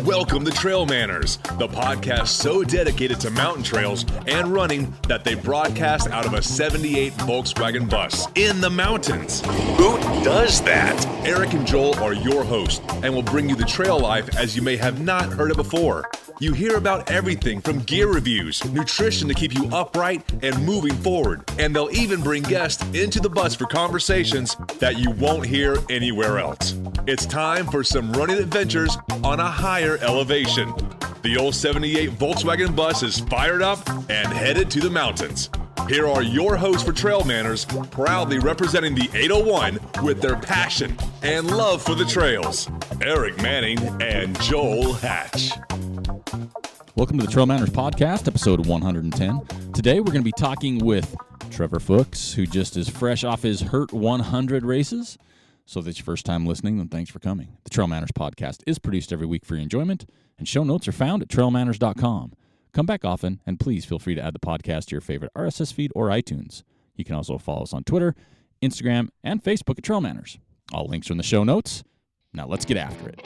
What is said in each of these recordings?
Welcome to TrailManners, the podcast so dedicated to mountain trails and running that they broadcast out of a 78 Volkswagen bus in the mountains. Who does that? Eric and Joel are your hosts and will bring you the trail life as you may have not heard it before. You hear about everything from gear reviews, nutrition to keep you upright and moving forward, and they'll even bring guests into the bus for conversations that you won't hear anywhere else. It's time for some running adventures on a higher elevation. The old 78 Volkswagen bus is fired up and headed to the mountains. Here are your hosts for TrailManners, proudly representing the 801 with their passion and love for the trails, Eric Manning and Joel Hatch. Welcome to the TrailManners Podcast, episode 110. Today we're going to be talking with Trevor Fuchs, who just is fresh off his Hurt 100 races. So if it's your first time listening, then thanks for coming. The TrailManners Podcast is produced every week for your enjoyment, and show notes are found at trailmanners.com. Come back often, and please feel free to add the podcast to your favorite RSS feed or iTunes. You can also follow us on Twitter, Instagram, and Facebook at TrailManners. All links are in the show notes. Now let's get after it.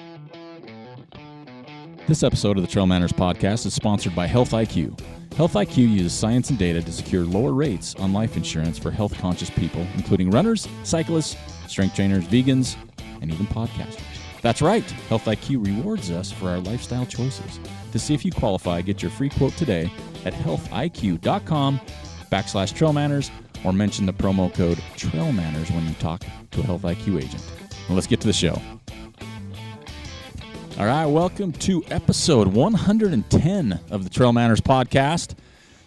This episode of the TrailManners Podcast is sponsored by Health IQ. Health IQ uses science and data to secure lower rates on life insurance for health-conscious people, including runners, cyclists, strength trainers, vegans, and even podcasters. That's right, Health IQ rewards us for our lifestyle choices. To see if you qualify, get your free quote today at healthiq.com/TrailManners or mention the promo code TrailManners when you talk to a Health IQ agent. Now let's get to the show. All right, welcome to episode 110 of the TrailManners Podcast.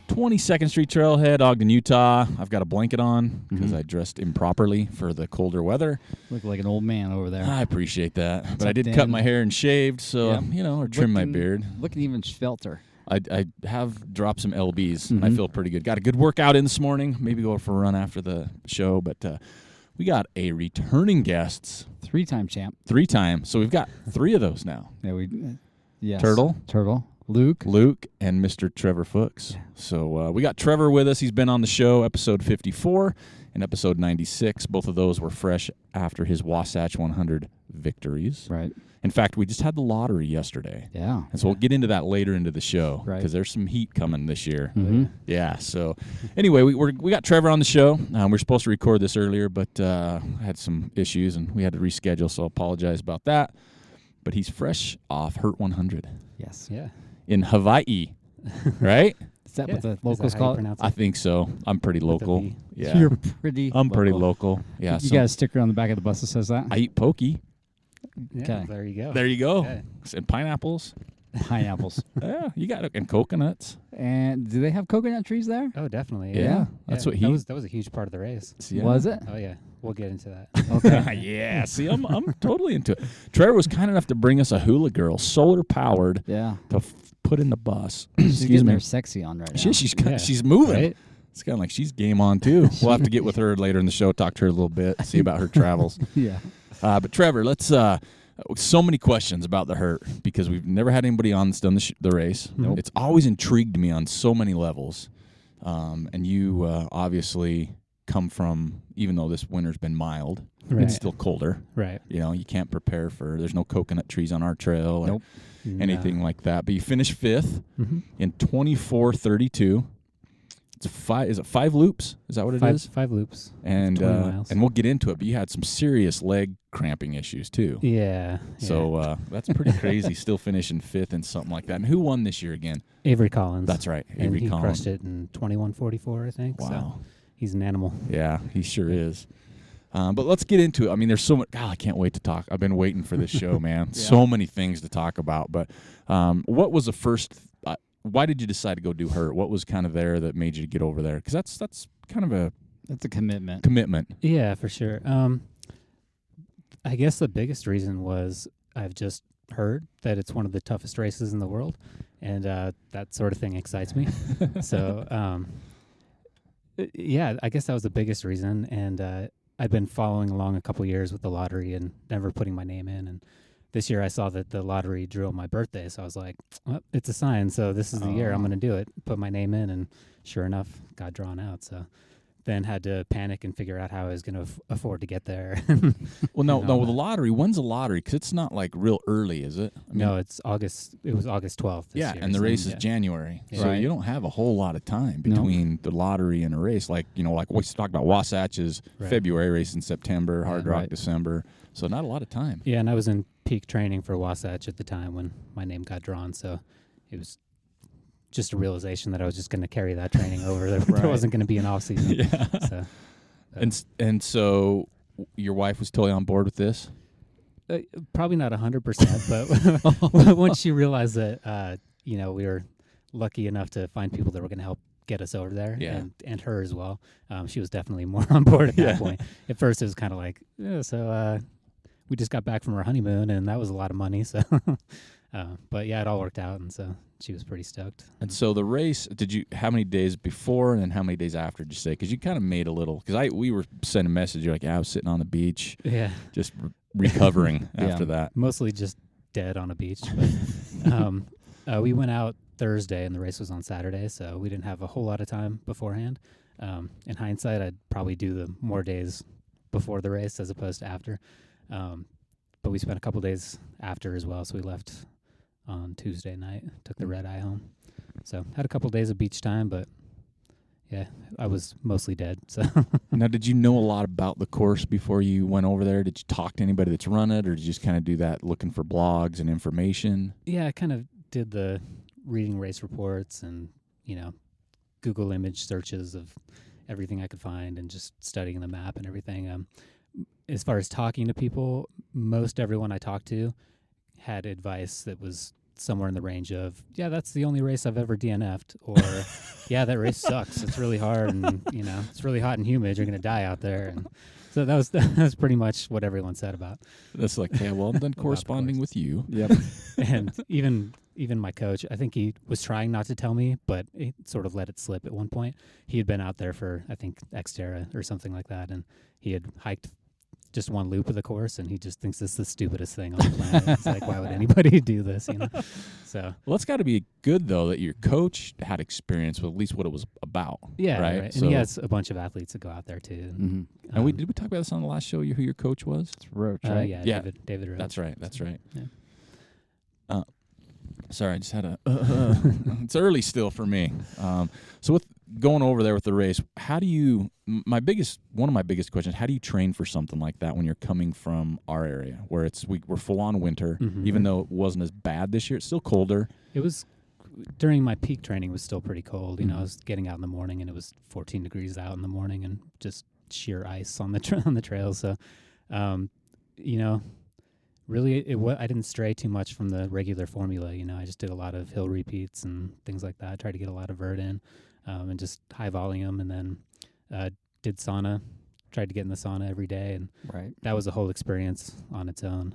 22nd Street Trailhead, Ogden, Utah. I've got a blanket on because I dressed improperly for the colder weather. Look like an old man over there. I appreciate that. But I did cut my hair and shaved, so, or trim my beard. Looking even svelter. I have dropped some LBs, and I feel pretty good. Got a good workout in this morning. Maybe go for a run after the show, but we got a returning guest. Three-time champ. 3 times. So we've got 3 of those now. Yeah, yes. Turtle, Luke, and Mr. Trevor Fuchs. Yeah. So we got Trevor with us. He's been on the show, episode 54 and episode 96. Both of those were fresh after his Wasatch 100 victories. Right. In fact, we just had the lottery yesterday. Yeah. And so we'll get into that later into the show because there's some heat coming this year. Mm-hmm. Yeah. So anyway, we got Trevor on the show. We were supposed to record this earlier, but I had some issues and we had to reschedule, so I apologize about that. But he's fresh off Hurt 100. Yes. Yeah. In Hawaii, right? Is that what the locals call it? I think so. I'm pretty local. Yeah. You're pretty I'm pretty local. Yeah. You got a sticker on the back of the bus that says that? I eat pokey. Yeah, okay. There you go. There you go. Okay. And pineapples. Pineapples. Yeah, you got it. And coconuts. And do they have coconut trees there? Oh, definitely. Yeah. That's what that was a huge part of the race. Yeah. Was it? Oh, yeah. We'll get into that. Okay. Yeah. See, I'm totally into it. Trevor was kind enough to bring us a hula girl, solar powered. Yeah. To put in the bus. She's getting her sexy on right now. She's moving. Right? It's kind of like she's game on too. We'll have to get with her later in the show, talk to her a little bit, see about her travels. Yeah. But Trevor, let's. So many questions about the Hurt because we've never had anybody on that's done the race. Nope. It's always intrigued me on so many levels. And you obviously come from, even though this winter's been mild, it's still colder. Right. You know, you can't prepare for, there's no coconut trees on our trail or anything like that. But you finished 5th in 24:32. It's 5 loops? Is that what it is? 5 loops. And 20 miles. And we'll get into it, but you had some serious leg cramping issues too. Yeah. So that's pretty crazy, still finishing 5th and something like that. And who won this year again? Avery Collins. That's right, and Avery he Collins. crushed it in 21:44, I think. Wow. So he's an animal. Yeah, he sure is. But let's get into it. I mean, there's so much. God, I can't wait to talk. I've been waiting for this show, man. So many things to talk about. But what was the first... why did you decide to go do Hurt? What was kind of there that made you get over there? Because that's kind of a... That's a commitment. Yeah, for sure. I guess the biggest reason was I've just heard that it's one of the toughest races in the world, and that sort of thing excites me. So, yeah, I guess that was the biggest reason, and I've been following along a couple years with the lottery and never putting my name in, and this year I saw that the lottery drew on my birthday, so I was like, well, it's a sign, so this is the year I'm going to do it. Put my name in, and sure enough, got drawn out, so then had to panic and figure out how I was going to afford to get there. Well, no, the lottery. When's the lottery? Because it's not like real early, is it? I mean, no, it's August. It was August 12th. This year, and the race is January, so Right. you don't have a whole lot of time between the lottery and a race. Like like we talked about, Wasatch is February, race in September, Hard Rock December, so not a lot of time. Yeah, and I was in peak training for Wasatch at the time when my name got drawn, so it was just a realization that I was just going to carry that training over. There wasn't going to be an off season. Yeah. So. And so your wife was totally on board with this? Probably not 100%, but once she realized that, we were lucky enough to find people that were going to help get us over there, and her as well, she was definitely more on board at that point. At first, it was kind of like, we just got back from our honeymoon, and that was a lot of money. So, but yeah, it all worked out, and so she was pretty stoked. And so the race, how many days before and then how many days after did you say? Because you kind of made a little, because we were sending a message, you're like, I was sitting on the beach, just recovering after that. Mostly just dead on a beach. But we went out Thursday, and the race was on Saturday, so we didn't have a whole lot of time beforehand. In hindsight, I'd probably do the more days before the race as opposed to after. But we spent a couple days after as well, so we left on Tuesday night, took the red eye home. So had a couple days of beach time, but yeah, I was mostly dead. So Now, did you know a lot about the course before you went over there? Did you talk to anybody that's run it, or did you just kind of do that looking for blogs and information? Yeah, I kind of did the reading race reports and, Google image searches of everything I could find and just studying the map and everything. As far as talking to people, most everyone I talked to had advice that was somewhere in the range of, yeah, that's the only race I've ever DNF'd, or yeah, that race sucks. It's really hard, and it's really hot and humid. You're gonna die out there. And so that was pretty much what everyone said about. That's like, yeah, well, then corresponding with you. Yep. And even my coach, I think he was trying not to tell me, but he sort of let it slip at one point. He had been out there for, I think, Xterra or something like that, and he had hiked just one loop of the course, and he just thinks it's the stupidest thing on the planet. It's like, why would anybody do this? So well, it's got to be good though that your coach had experience with at least what it was about. Yeah, right. And he has a bunch of athletes that go out there too. Mm-hmm. And did we talk about this on the last show? Who your coach was? It's Roach, right? Yeah. David Roach. That's right. Yeah. Sorry, I just had a. It's early still for me. So with going over there with the race, how do you? One of my biggest questions: how do you train for something like that when you're coming from our area, where we're full on winter? Mm-hmm. Even though it wasn't as bad this year, it's still colder. It was during my peak training. It was still pretty cold. Mm-hmm. I was getting out in the morning, and it was 14 degrees out in the morning, and just sheer ice on the trails. So, really, I didn't stray too much from the regular formula. I just did a lot of hill repeats and things like that. I tried to get a lot of vert in, and just high volume, and then did sauna. Tried to get in the sauna every day, and that was a whole experience on its own.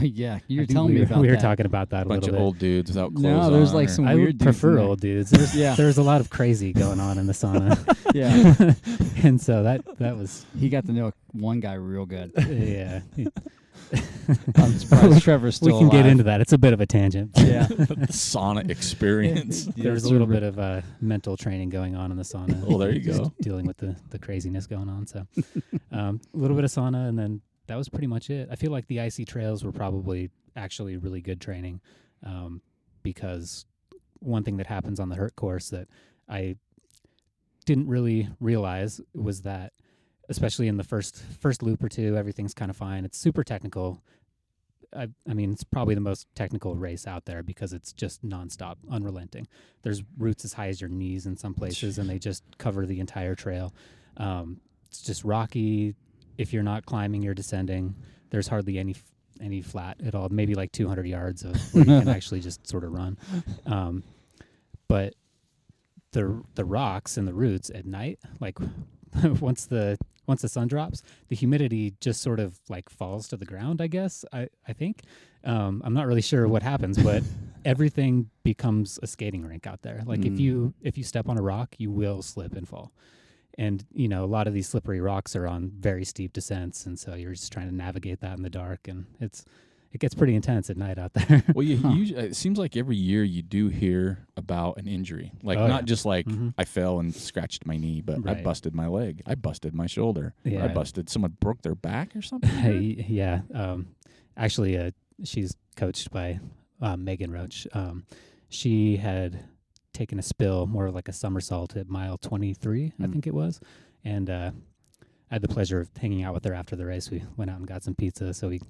Yeah, you were telling me about that. We were talking about that a little bit. Bunch of old dudes without clothes No, there's on, like some I weird would dudes prefer in old dudes. There's a lot of crazy going on in the sauna. Yeah. And so that was He got to know one guy real good. yeah. I'm surprised Trevor's still We can get alive. into that. It's a bit of a tangent. Yeah. the sauna experience. There's a little bit of mental training going on in the sauna. Oh, there you Just go. Dealing with the craziness going on. So a little bit of sauna, and then that was pretty much it. I feel like the icy trails were probably actually really good training, because one thing that happens on the Hurt course that I didn't really realize was that, especially in the first loop or two, everything's kind of fine. It's super technical. I mean, it's probably the most technical race out there because it's just nonstop, unrelenting. There's routes as high as your knees in some places, and they just cover the entire trail. It's just rocky. If you're not climbing, you're descending. There's hardly any flat at all. Maybe like 200 yards of where you can actually just sort of run. But the rocks and the roots at night, like once the sun drops, the humidity just sort of like falls to the ground, I guess. I think. I'm not really sure what happens, but everything becomes a skating rink out there. Like if you step on a rock, you will slip and fall. And, a lot of these slippery rocks are on very steep descents, and so you're just trying to navigate that in the dark, and it gets pretty intense at night out there. Well, it seems like every year you do hear about an injury, like not just like I fell and scratched my knee, but I busted my leg, I busted my shoulder, someone broke their back or something. Yeah. Actually, she's coached by Megan Roach. She had taken a spill, more like a somersault at mile 23, I think it was. And I had the pleasure of hanging out with her after the race. We went out and got some pizza, so we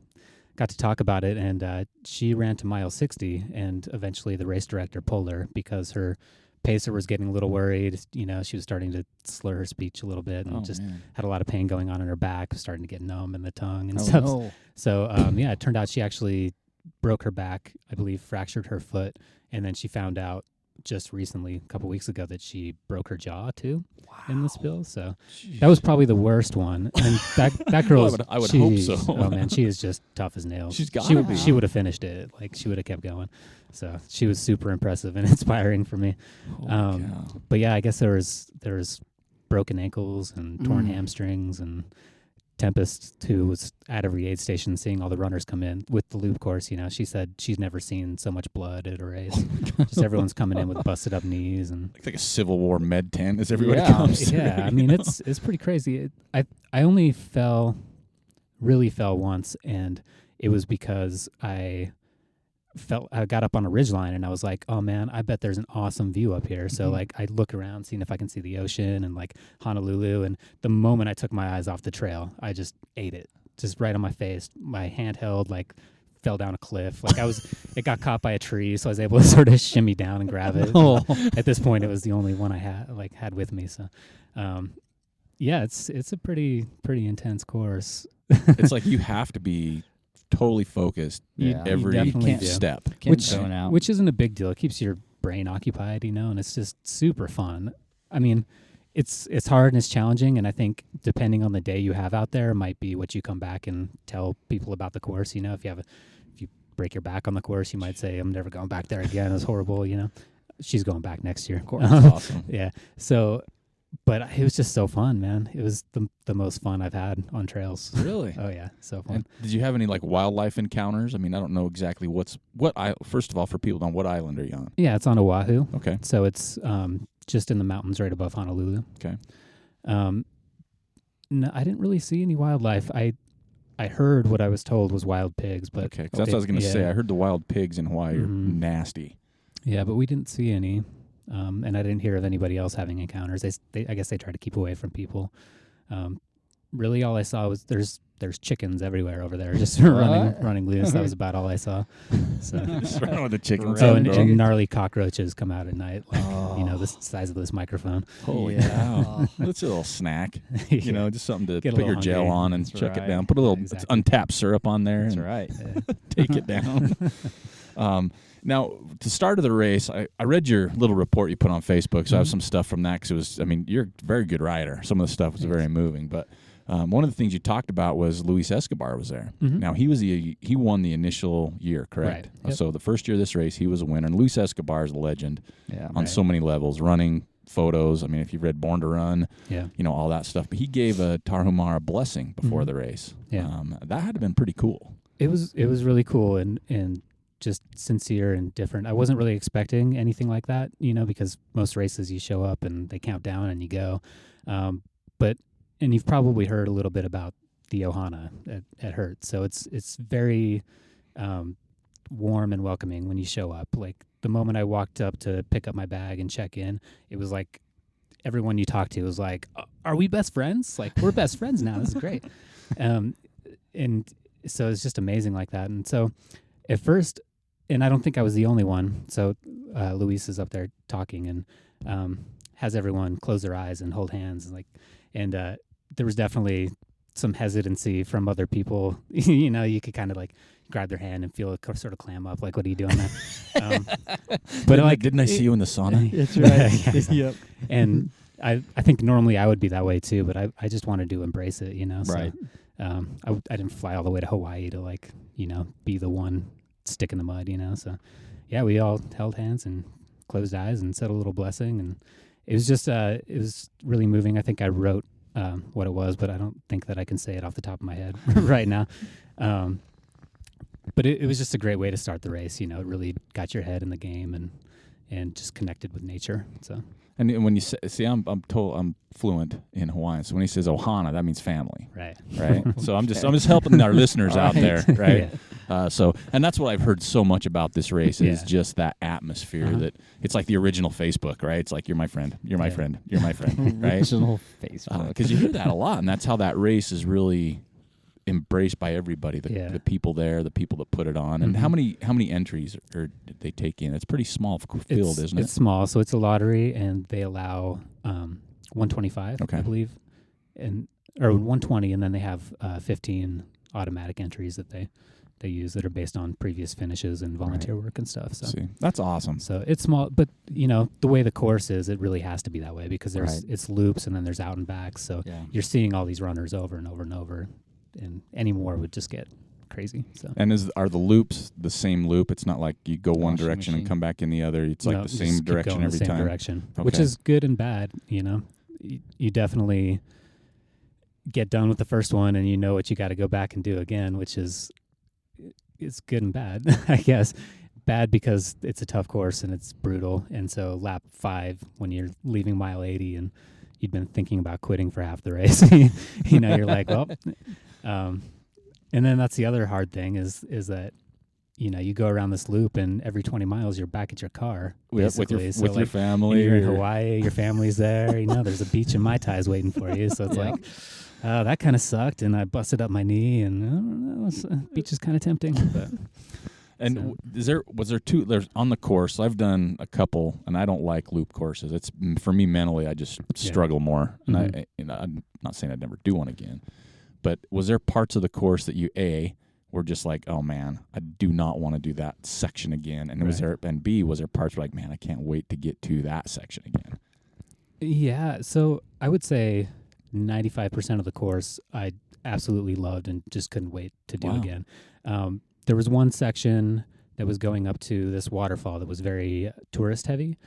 got to talk about it. And she ran to mile 60, and eventually the race director pulled her because her pacer was getting a little worried. You know, she was starting to slur her speech a little bit and had a lot of pain going on in her back, starting to get numb in the tongue and stuff. No. So, it turned out she actually broke her back, I believe, fractured her foot, and then she found out just recently, a couple weeks ago, that she broke her jaw too in the spill. So that was probably the worst one. And that girl, I would hope so. Oh man, she is just tough as nails. She would have finished it. Like, she would have kept going. So she was super impressive and inspiring for me. But yeah, I guess there was broken ankles and torn hamstrings, and Tempest, who was at every aid station seeing all the runners come in with the loop course, you know, she said she's never seen so much blood at a race. Just everyone's coming in with busted up knees, and it's like a Civil War med tent as everybody comes. Yeah, I mean, it's pretty crazy. I only really fell once, and it was because I got up on a ridgeline, and I was like, oh man, I bet there's an awesome view up here. So like, I look around, seeing if I can see the ocean and like Honolulu. And the moment I took my eyes off the trail, I just ate it, just right on my face. My handheld like fell down a cliff. Like it got caught by a tree, so I was able to sort of shimmy down and grab it. At this point, it was the only one I had with me. So, yeah, it's a pretty intense course. It's like you have to be totally focused every step. Which isn't a big deal. It keeps your brain occupied, you know, and it's just super fun. I mean, it's hard and it's challenging, and I think depending on the day you have out there might be what you come back and tell people about the course. You know, if you break your back on the course, you might say, I'm never going back there again. It's horrible, you know. She's going back next year. Of course. That's awesome. Yeah. So, but it was just so fun, man. It was the most fun I've had on trails. Really? Oh yeah, so fun. And did you have any like wildlife encounters? I mean, I don't know exactly first of all, for people on what island are you on? Yeah, it's on Oahu. Okay. So it's just in the mountains right above Honolulu. Okay. No, I didn't really see any wildlife. I heard what I was told was wild pigs, but okay, because that's what I was going to say. I heard the wild pigs in Hawaii are nasty. Yeah, but we didn't see any. And I didn't hear of anybody else having encounters. I guess they try to keep away from people. Really, all I saw was there's chickens everywhere over there, just running loose. That was about all I saw. So just running with the chickens. Oh, and gnarly cockroaches come out at night, like the size of this microphone. Holy cow! That's a little snack, you know, just something to put your gel on and chuck it down. Put a little untapped syrup on there. That's right. Take it down. Now, to start of the race, I read your little report you put on Facebook, so I have some stuff from that, because you're a very good rider. Some of the stuff was very moving, but one of the things you talked about was Luis Escobar was there. Now, he won the initial year, correct? Right. Yep. So the first year of this race, he was a winner, and Luis Escobar is a legend on so many levels, running, photos. I mean, if you've read Born to Run, you know, all that stuff. But he gave a Tarahumara Blessing before the race. Yeah. That had to have been pretty cool. It was really cool, and just sincere and different. I wasn't really expecting anything like that, you know, because most races you show up and they count down and you go. And you've probably heard a little bit about the Ohana at Hertz. So it's very warm and welcoming when you show up. Like the moment I walked up to pick up my bag and check in, it was like everyone you talk to was like, are we best friends? Like, we're best friends now. This is great. And so it's just amazing like that. And so at first, and I don't think I was the only one. So Luis is up there talking and has everyone close their eyes and hold hands, and there was definitely some hesitancy from other people. You know, you could kind of like grab their hand and feel it sort of clam up, like, what are you doing now? But didn't I see you in the sauna? That's right. Yep. And I think normally I would be that way too, but I just wanted to embrace it, you know. Right. So, I didn't fly all the way to Hawaii to, like, you know, be the one stick in the mud, you know. So yeah, we all held hands and closed eyes and said a little blessing, and it was just it was really moving. I think I wrote what it was, but I don't think that I can say it off the top of my head right now. But it was just a great way to start the race. It really got your head in the game and just connected with nature. So. And when you see, I'm fluent in Hawaiian. So when he says ohana, that means family, right? So I'm just helping our listeners out there, right? Yeah. And that's what I've heard so much about this race is just that atmosphere that it's like the original Facebook, right? It's like you're my friend, you're my friend, you're my friend, right? Original Facebook, because you hear that a lot, and that's how that race is really embraced by everybody. The people there, the people that put it on, and how many entries did they take in? It's a pretty small field, isn't it? It's small, so it's a lottery, and they allow 125, I believe, or 120, and then they have 15 automatic entries that they use that are based on previous finishes and volunteer work and stuff. So that's awesome. So it's small, but the way the course is, it really has to be that way because it's loops and then there's out and backs. So you're seeing all these runners over and over and over. And any more would just get crazy. So. And are the loops the same loop? It's not like you go one direction and come back in the other. It's like the same direction every time. Direction, which is good and bad. You definitely get done with the first one, and you know what you got to go back and do again, which is it's good and bad, I guess. Bad because it's a tough course and it's brutal, and so lap 5 when you're leaving mile 80 and you'd been thinking about quitting for half the race. You're like, well. And then that's the other hard thing is that, you go around this loop and every 20 miles you're back at your car. With your family. You're in Hawaii, your family's there, there's a beach in Mai Tais waiting for you. So it's like, that kind of sucked. And I busted up my knee and beach is kind of tempting. But. And was there two? There's on the course. I've done a couple, and I don't like loop courses. It's for me mentally, I just struggle more. And I'm not saying I'd never do one again, but was there parts of the course that you were just like, oh man, I do not want to do that section again? And was there, and B, was there parts where like, man, I can't wait to get to that section again? Yeah, so I would say 95% of the course I absolutely loved and just couldn't wait to do again. There was one section that was going up to this waterfall that was very tourist heavy.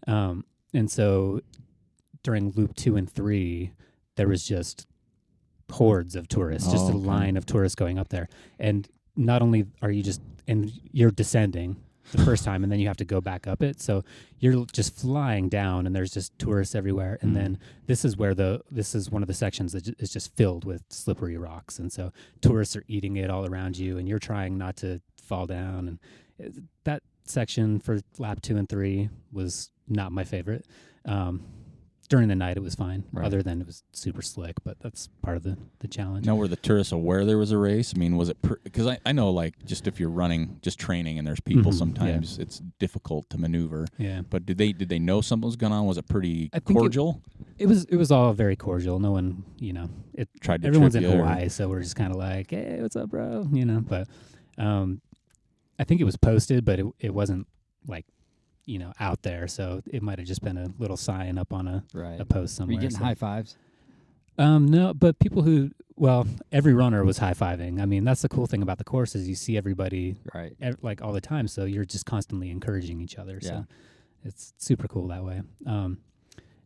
And so during loop 2 and 3, there was just hordes of tourists, just a line of tourists going up there. And not only are you you're descending the first time, and then you have to go back up it. So you're just flying down, and there's just tourists everywhere. And then this is one of the sections that is just filled with slippery rocks. And so tourists are eating it all around you, and you're trying not to fall down. And that section for lap 2 and 3 was not my favorite. During the night, it was fine, other than it was super slick, but that's part of the challenge. Now, were the tourists aware there was a race? I mean, was it because I know, like, just if you're running, just training, and there's people, sometimes it's difficult to maneuver. Yeah. But did they know something was going on? Was it pretty cordial? It was all very cordial. No one, tried to. Everyone's in Hawaii, so we're just kind of like, hey, what's up, bro? But I think it was posted, but it wasn't like. Out there, so it might have just been a little sign up on a post somewhere. Were you getting high fives? No, but every runner was high-fiving. I mean, that's the cool thing about the course is you see everybody like all the time, so you're just constantly encouraging each other. So it's super cool that way.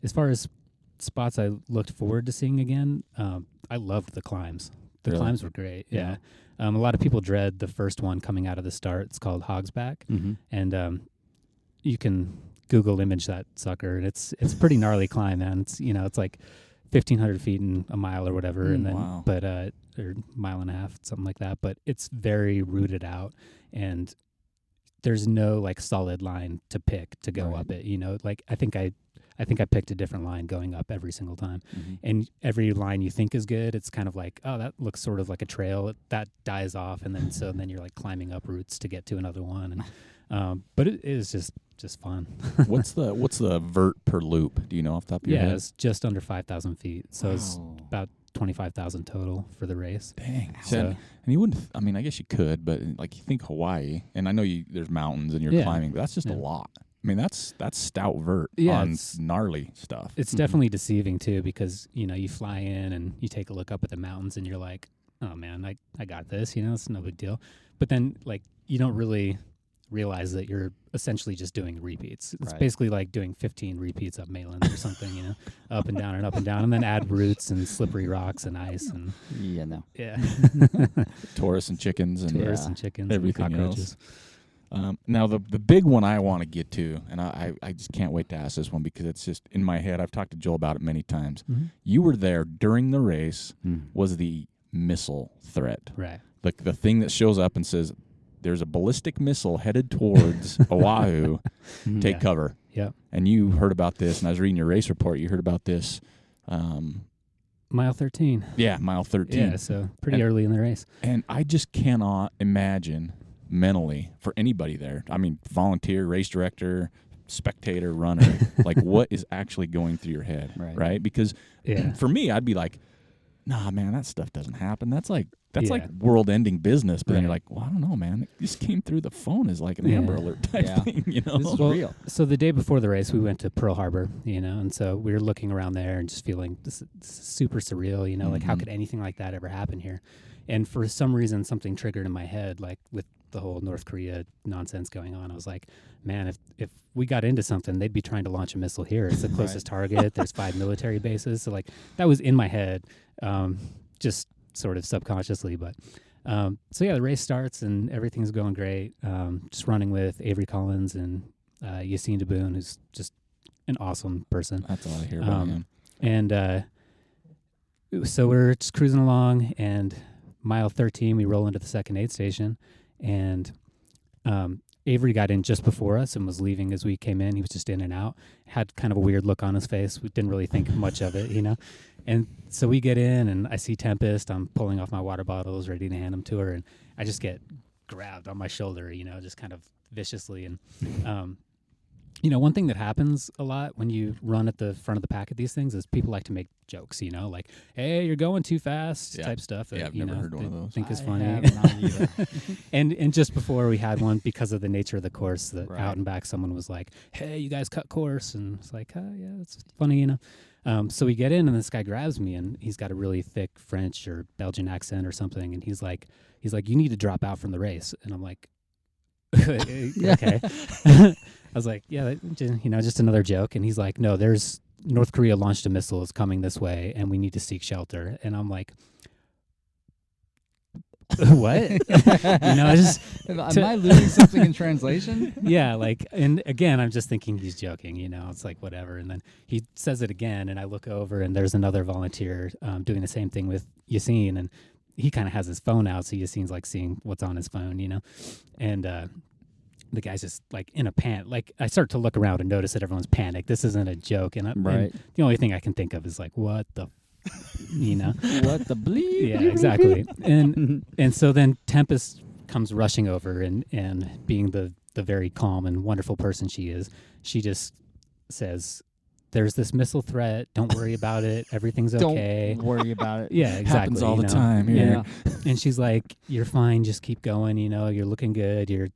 As far as spots I looked forward to seeing again, I loved the climbs. The climbs were great. Yeah. A lot of people dread the first one coming out of the start. It's called Hogsback, and you can Google image that sucker, and it's a pretty gnarly climb, man. It's it's like 1,500 feet in a mile or whatever, and then or mile and a half, something like that. But it's very rooted out, and there's no like solid line to pick to go up it. Like I think I picked a different line going up every single time, and every line you think is good, it's kind of like, oh, that looks sort of like a trail that dies off, and then you're like climbing up roots to get to another one, and but it is just fun. What's the vert per loop? Do you know off the top of your head? Yeah, it's just under 5,000 feet, so it's about 25,000 total for the race. Dang. So, and you wouldn't. I mean, I guess you could, but like you think Hawaii, and I know there's mountains and you're climbing, but that's just a lot. I mean, that's stout vert on gnarly stuff. It's definitely deceiving too, because you fly in and you take a look up at the mountains and you're like, oh man, I got this. It's no big deal. But then like you don't really realize that you're essentially just doing repeats. It's Right. basically like doing 15 repeats up Malins or something, up and down, and then add roots and slippery rocks and ice and Yeah, no. yeah, Tourists and chickens and tourists and chickens everything and cockroaches. else. Now, the big one I want to get to, and I just can't wait to ask this one because it's just in my head. I've talked to Joel about it many times. Mm-hmm. You were there during the race. Was the missile threat. Right. Like the thing that shows up and says, there's a ballistic missile headed towards Oahu. Take cover. Yep. And you heard about this, and I was reading your race report. You heard about this. Mile 13. Yeah, mile 13. Yeah, so pretty early in the race. And I just cannot imagine mentally for anybody there. I mean, volunteer, race director, spectator, runner, like what is actually going through your head, right? Because for me, I'd be like, nah, man, that stuff doesn't happen. That's like world-ending business. But then you're like, well, I don't know, man. It just came through the phone as like an Amber Alert type thing, This is real. So the day before the race, we went to Pearl Harbor, and so we were looking around there and just feeling this is super surreal, like how could anything like that ever happen here? And for some reason, something triggered in my head, like with the whole North Korea nonsense going on. I was like, man, if we got into something, they'd be trying to launch a missile here. It's the closest target. There's 5 military bases. So like that was in my head, just sort of subconsciously. But so yeah, the race starts and everything's going great. Just running with Avery Collins and Yassine Daboon, who's just an awesome person. That's all I hear about him. And so we're just cruising along, and mile 13, we roll into the second aid station, and Avery got in just before us and was leaving as we came in. He was just in and out, had kind of a weird look on his face. We didn't really think much of it, And so we get in, and I see Tempest. I'm pulling off my water bottles, ready to hand them to her, and I just get grabbed on my shoulder, just kind of viciously. And one thing that happens a lot when you run at the front of the pack at these things is people like to make jokes, like, hey, you're going too fast type stuff. Yeah, I've never heard one of those. Think is funny. Not either. And just before we had one, because of the nature of the course, that out and back, someone was like, hey, you guys cut course. And it's like, yeah, it's funny, So we get in, and this guy grabs me, and he's got a really thick French or Belgian accent or something. And he's like, you need to drop out from the race. And I'm like, okay. I was like, yeah, just another joke. And he's like, no, there's North Korea launched a missile, is coming this way, and we need to seek shelter. And I'm like, what? Am I losing something in translation? Yeah, and again, I'm just thinking he's joking, it's like whatever. And then he says it again, and I look over, and there's another volunteer doing the same thing with Yassine, and he kind of has his phone out, so Yassine's like seeing what's on his phone, and the guy's just like in a panic. Like I start to look around and notice that everyone's panicked. This isn't a joke, and the only thing I can think of is like, what the what the bleep? Yeah, exactly. And so then Tempest comes rushing over, and being the very calm and wonderful person she is, she just says, there's this missile threat, don't worry about it, everything's okay. Don't worry about it. Yeah, exactly. Happens all the time. Yeah. And she's like, you're fine, just keep going, you're looking good, you're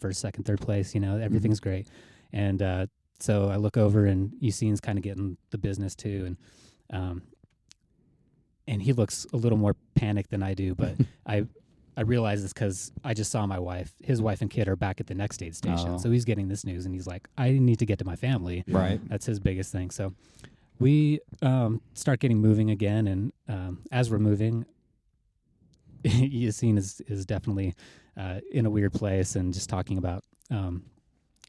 first, second, third place, everything's great. And so I look over, and Yassine's kind of getting the business too, and he looks a little more panicked than I do, but I realize this because I just saw his wife and kid are back at the next aid station. So he's getting this news, and he's like, I need to get to my family. Right. That's his biggest thing. So we start getting moving again, and as we're moving, Yassine is definitely in a weird place and just talking about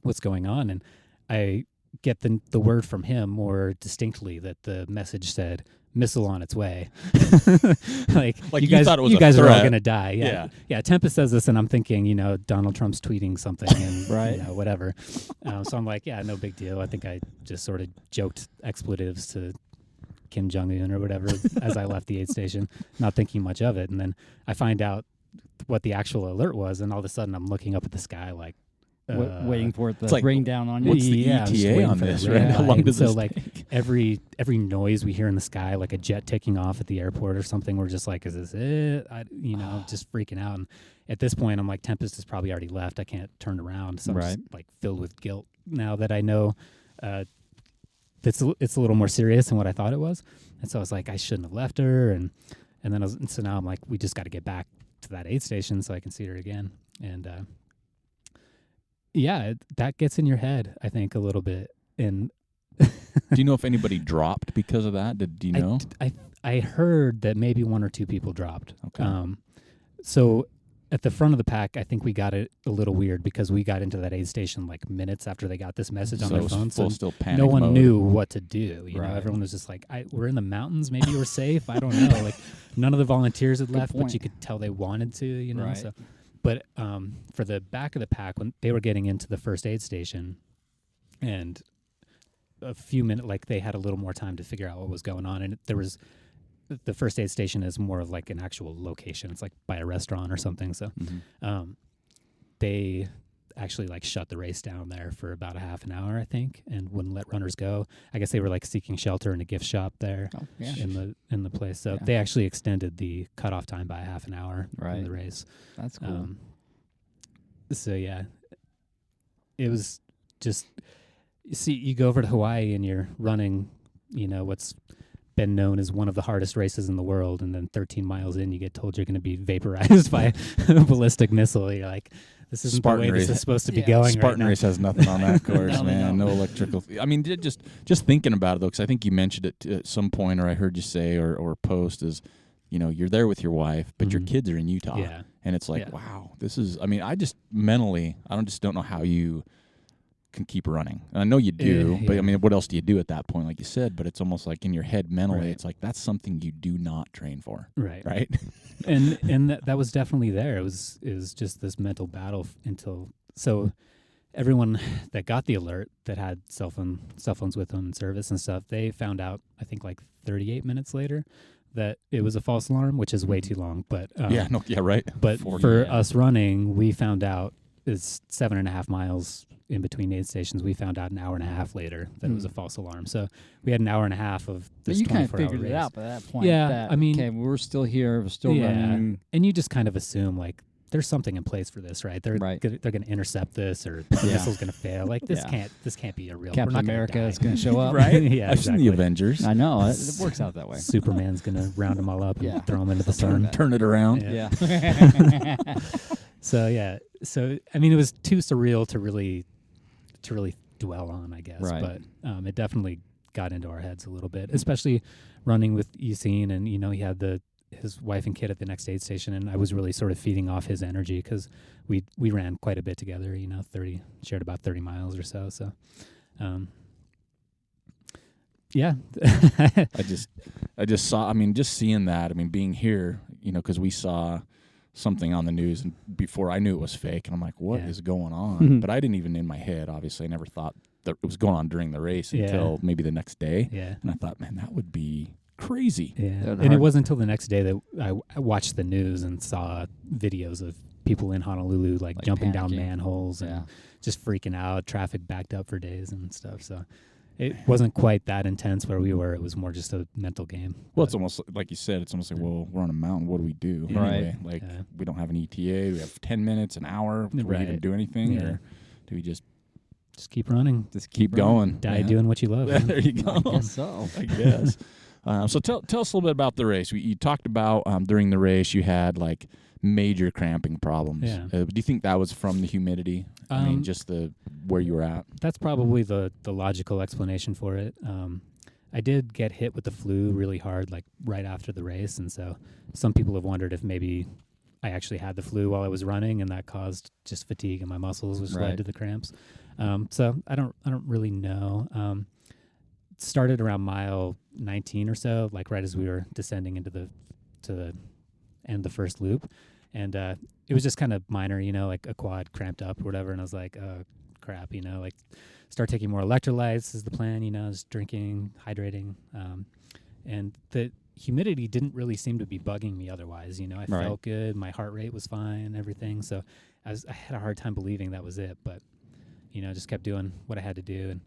what's going on. And I get the word from him more distinctly that the message said, missile on its way. like you guys, thought it was you guys are all threat. gonna die. Yeah. Tempest says this, and I'm thinking, Donald Trump's tweeting something, and whatever. So I'm like, yeah, no big deal. I think I just sort of joked expletives to Kim Jong-un or whatever as I left the aid station, not thinking much of it. And then I find out what the actual alert was, and all of a sudden I'm looking up at the sky like, waiting for it to rain down on you. What's the ETA on this? Right? How long does this take? every noise we hear in the sky, like a jet taking off at the airport or something, we're just like, is this it? Just freaking out. And at this point, I'm like, Tempest has probably already left. I can't turn around. So I'm just like filled with guilt now that I know it's a little more serious than what I thought it was. And so I was like, I shouldn't have left her. And then so now I'm like, we just got to get back to that aid station so I can see her again. And Yeah, that gets in your head, I think, a little bit. And do you know if anybody dropped because of that? Do you know? I heard that maybe 1 or 2 people dropped. Okay. So at the front of the pack, I think we got it a little weird because we got into that aid station like minutes after they got this message on their phone. So still panic no one mode. knew what to do. You know, Right. everyone was just like, we're in the mountains. Maybe we're safe. I don't know. Like none of the volunteers had left, but you could tell they wanted to, you know. Right. So, but for the back of the pack, when they were getting into the first aid station and a few minutes, like they had a little more time to figure out what was going on. And there was, the first aid station is more of like an actual location. It's like by a restaurant or something. So they actually like shut the race down there for about a half an hour, I think, and wouldn't let runners go. I guess they were like seeking shelter in a gift shop there in the place. So they actually extended the cutoff time by a half an hour in the race. That's cool. So yeah, it was just, you see, you go over to Hawaii and you're running, you know, what's been known as one of the hardest races in the world, and then 13 miles in, you get told you're going to be vaporized by a ballistic missile. You're like, this isn't Spartan the way race. this is supposed to be going. Spartan right race has nothing on that course, No, man. no. No electrical. I mean, just thinking about it though, because I think you mentioned it at some point, or I heard you say, or post, is, you know, you're there with your wife, but your kids are in Utah, and it's like, wow, this is. I mean, I just mentally, I don't know how you can keep running. And I know you do, but I mean, what else do you do at that point, like you said? But it's almost like in your head mentally, it's like that's something you do not train for, right? And that was definitely there. It was just this mental battle until everyone that got the alert that had cell phones with them in service and stuff, they found out, I think, like 38 minutes later that it was a false alarm, which is way too long. But right. But for us running, we found out it's 7.5 miles in between aid stations. We found out an hour and a half later that it was a false alarm. So we had an hour and a half of this 24-hour race. But you kind of figured it out by that point. Yeah, I mean, okay, we're still here, we're still running. And you just kind of assume like there's something in place for this, right? They're going to intercept this, or the missile's going to fail. Like this can't be a real. Captain America is going to show up, right? I've seen the Avengers. I know it works out that way. Superman's going to round them all up and throw them into the sun, turn it around. Yeah. So I mean, it was too surreal to really dwell on, I guess. Right. But it definitely got into our heads a little bit, especially running with Yassine, and you know, he had his wife and kid at the next aid station, and I was really sort of feeding off his energy because we ran quite a bit together. You know, shared about 30 miles or so. So, yeah. I just saw. I mean, just seeing that. I mean, being here, you know, because we saw something on the news, and before I knew it was fake, and I'm like, what is going on? But I didn't even, in my head, obviously, I never thought that it was going on during the race until maybe the next day. Yeah. And I thought, man, that would be crazy. Yeah. And it wasn't until the next day that I watched the news and saw videos of people in Honolulu like jumping panicking down manholes and just freaking out, traffic backed up for days and stuff. So it wasn't quite that intense where we were. It was more just a mental game. Well, it's almost like you said, it's almost like, well, we're on a mountain. What do we do? Yeah. Anyway, like we don't have an ETA. We have 10 minutes, an hour. Do we even do anything? Or do we just keep running? Just keep going. Die doing what you love. There you go. I guess so. I guess. So tell us a little bit about the race. You talked about during the race you had like major cramping problems. Yeah. Do you think that was from the humidity? I mean, just where you were at? That's probably the logical explanation for it. I did get hit with the flu really hard, like right after the race, and so some people have wondered if maybe I actually had the flu while I was running, and that caused just fatigue in my muscles, which led to the cramps. So I don't really know. It started around mile 19 or so, like right as we were descending into to the end of the first loop, and it was just kind of minor, you know, like a quad cramped up or whatever, and I was like, oh crap, you know, like start taking more electrolytes is the plan, you know, just drinking, hydrating, and the humidity didn't really seem to be bugging me otherwise, you know. I felt good, my heart rate was fine, everything, so I had a hard time believing that was it, but you know, just kept doing what I had to do, and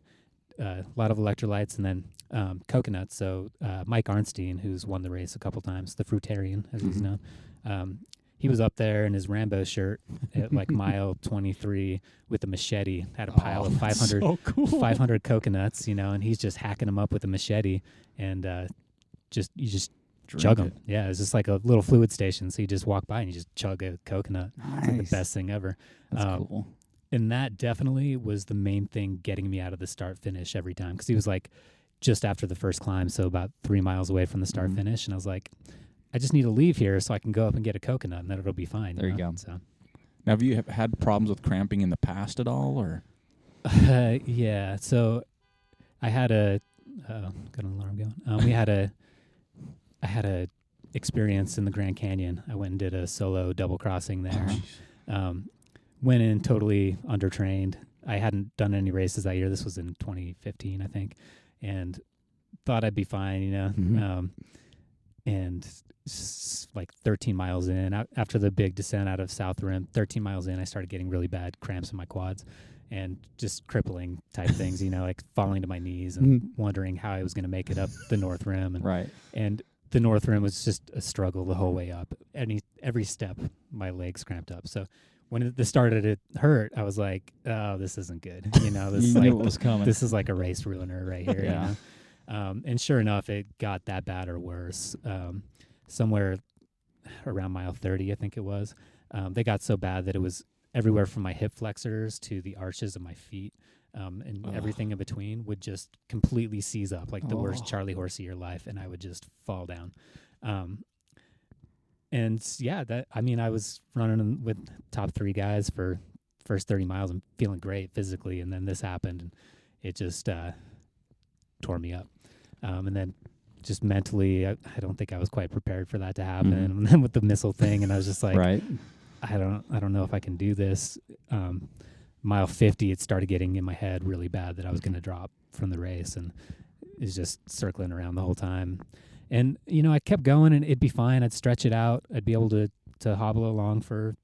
a lot of electrolytes, and then coconuts. So Mike Arnstein, who's won the race a couple times, the fruitarian, as he's known, he was up there in his Rambo shirt at like mile 23 with a machete, had a pile of 500 coconuts, you know, and he's just hacking them up with a machete, and you just chug them. Yeah, it's just like a little fluid station. So you just walk by and you just chug a coconut. Nice. It's like the best thing ever. That's cool. And that definitely was the main thing getting me out of the start finish every time. Because he was like just after the first climb, so about 3 miles away from the start finish. And I was like, I just need to leave here so I can go up and get a coconut, and then it'll be fine. There you know? go. So. Now, have you had problems with cramping in the past at all, or? Yeah. So I had got an alarm going. I had a experience in the Grand Canyon. I went and did a solo double crossing there. Went in totally undertrained. I hadn't done any races that year. This was in 2015, I think, and thought I'd be fine, you know. And like 13 miles in, after the big descent out of South Rim, 13 miles in, I started getting really bad cramps in my quads and just crippling type things, you know, like falling to my knees and wondering how I was going to make it up the North Rim. And, and the North Rim was just a struggle the whole way up. Every step, my legs cramped up. So when this started to hurt, I was like, oh, this isn't good. You know, this, knew it was coming. This is like a race ruiner right here. Yeah. You know? And sure enough, it got that bad or worse. Somewhere around mile 30, I think it was, they got so bad that it was everywhere from my hip flexors to the arches of my feet, and everything in between would just completely seize up, like the worst Charlie horse of your life, and I would just fall down. And yeah, I was running with top 3 guys for first 30 miles and feeling great physically, and then this happened, and it just tore me up. And then just mentally, I don't think I was quite prepared for that to happen. And then with the missile thing, and I was just like, I don't know if I can do this. Mile 50, it started getting in my head really bad that I was going to drop from the race, and is just circling around the whole time. And, you know, I kept going, and it'd be fine. I'd stretch it out. I'd be able to hobble along for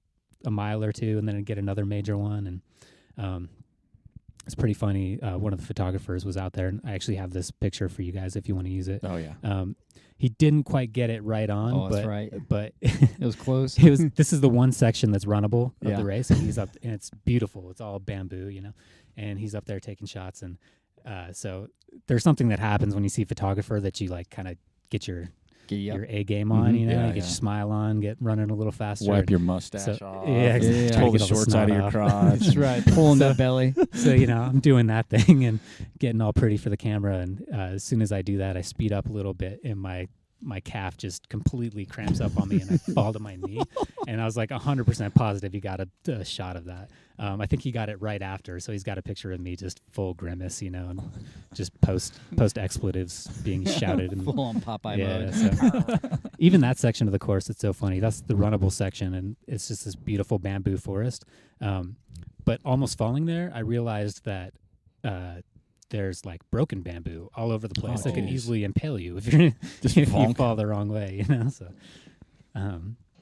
a mile or two, and then I'd get another major one. And it's pretty funny. One of the photographers was out there, and I actually have this picture for you guys if you want to use it. Oh, yeah. He didn't quite get it right on. Oh, that's but, right. But it was close. This is the one section that's runnable of the race, and he's up, and it's beautiful. It's all bamboo, you know, and he's up there taking shots. And so there's something that happens when you see a photographer that you like kind of get your A game on, you know, you get your smile on, get running a little faster. Wipe your mustache off. Yeah, exactly. Pull the shorts out of your crotch. That's right. Pulling that belly. So, you know, I'm doing that thing and getting all pretty for the camera. And as soon as I do that, I speed up a little bit, and my calf just completely cramps up on me, and I fall to my knee. And I was like 100% positive he got a shot of that. I think he got it right after, so he's got a picture of me just full grimace, you know, and just post expletives being shouted. And full on Popeye mode. So even that section of the course, it's so funny. That's the runnable section, and it's just this beautiful bamboo forest. But almost falling there, I realized that there's like broken bamboo all over the place that could easily impale you if you fall the wrong way, you know.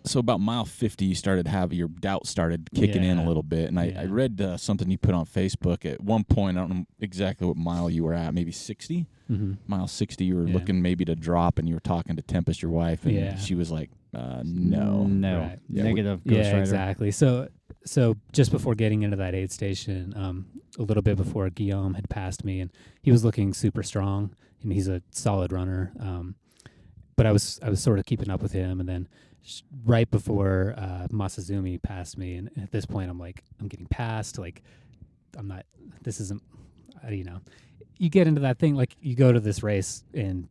So about mile 50, you started your doubt started kicking in a little bit, and I read something you put on Facebook at one point. I don't know exactly what mile you were at, maybe 60. Mile 60, you were looking maybe to drop, and you were talking to Tempest, your wife, and she was like, no, right. Negative. Yeah, exactly. So just before getting into that aid station, a little bit before Guillaume had passed me, and he was looking super strong, and he's a solid runner. But I was sort of keeping up with him, and then right before Masazumi passed me, and at this point I'm like, I'm getting past, like I'm not, this isn't, you know, you get into that thing, like you go to this race and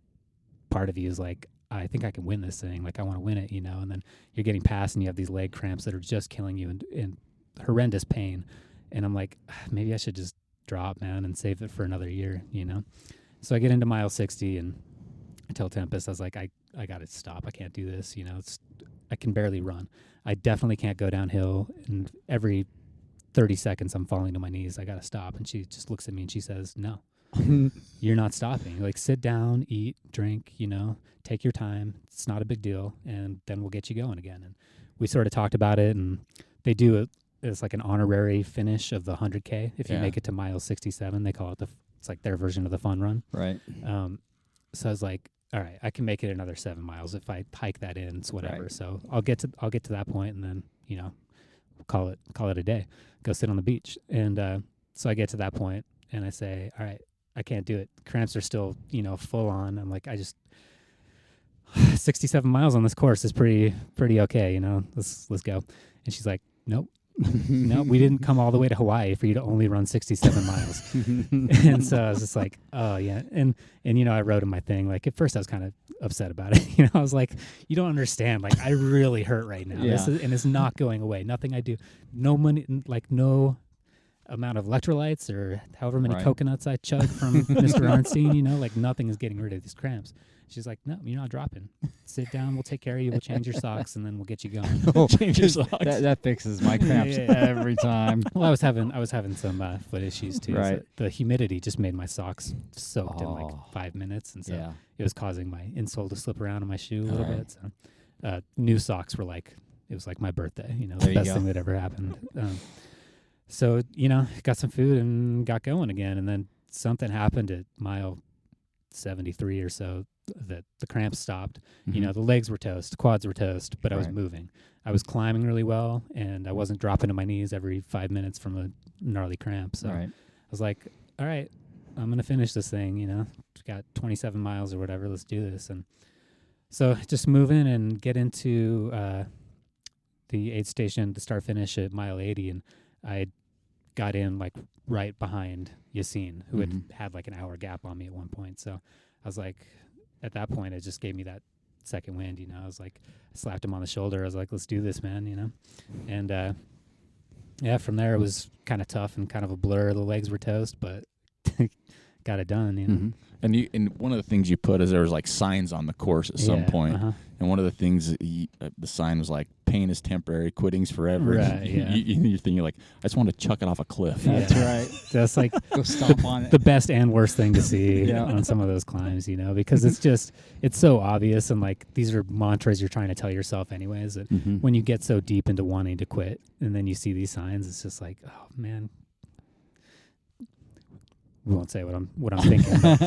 part of you is like, I think I can win this thing, like I want to win it, you know, and then you're getting past and you have these leg cramps that are just killing you and horrendous pain, and I'm like, maybe I should just drop, man, and save it for another year, you know. So I get into mile 60 and I tell Tempest, I was like, I got to stop. I can't do this. You know, I can barely run. I definitely can't go downhill. And every 30 seconds I'm falling to my knees. I got to stop. And she just looks at me and she says, no, you're not stopping. Like, sit down, eat, drink, you know, take your time. It's not a big deal. And then we'll get you going again. And we sort of talked about it, and they do it. It's like an honorary finish of the 100K. If you make it to mile 67, they call it it's like their version of the fun run. Right. So I was like, all right, I can make it another 7 miles if I hike that in. It's whatever. Right. So I'll get to that point, and then, you know, call it a day. Go sit on the beach. And so I get to that point, and I say, all right, I can't do it. Cramps are still, you know, full on. I'm like, 67 miles on this course is pretty okay, you know. Let's go. And she's like, nope. no, we didn't come all the way to Hawaii for you to only run 67 miles. And so I was just like, oh yeah. And I wrote in my thing, like at first I was kind of upset about it. I was like, you don't understand. Like I really hurt right now. Yeah. And it's not going away. Nothing I do, no money, like no amount of electrolytes or however many coconuts I chug from Mr. Arnstein, like nothing is getting rid of these cramps. She's like, no, you're not dropping. Sit down. We'll take care of you. We'll change your socks, and then we'll get you going. Change your socks. That fixes my cramps every time. Well, I was having some foot issues too. Right. So the humidity just made my socks soaked in like 5 minutes, and so it was causing my insole to slip around in my shoe a little bit. So new socks were like it was like my birthday. The best thing that ever happened. So got some food and got going again, and then something happened at mile 73 or so that the cramps stopped. Mm-hmm. The legs were toast, quads were toast, but I was moving. I was climbing really well, and I wasn't dropping to my knees every 5 minutes from a gnarly cramp. So I was like, all right, I'm going to finish this thing, got 27 miles or whatever, let's do this. And so just move in and get into the aid station, the start finish at mile 80, and I got in like right behind Yassine, who had like an hour gap on me at one point. So I was like, at that point, it just gave me that second wind, I was like, I slapped him on the shoulder. I was like, let's do this, man, And from there it was kind of tough and kind of a blur. The legs were toast, but got it done, Mm-hmm. And one of the things you put is there was like signs on the course at some point. And one of the things, the sign was like, pain is temporary, quitting's forever. Right, You're thinking like, I just want to chuck it off a cliff. That's right. That's like go stomp on it. The best and worst thing to see on some of those climbs, because it's so obvious. And like, these are mantras you're trying to tell yourself anyways. That when you get so deep into wanting to quit and then you see these signs, it's just like, oh man. We won't say what I'm thinking. But,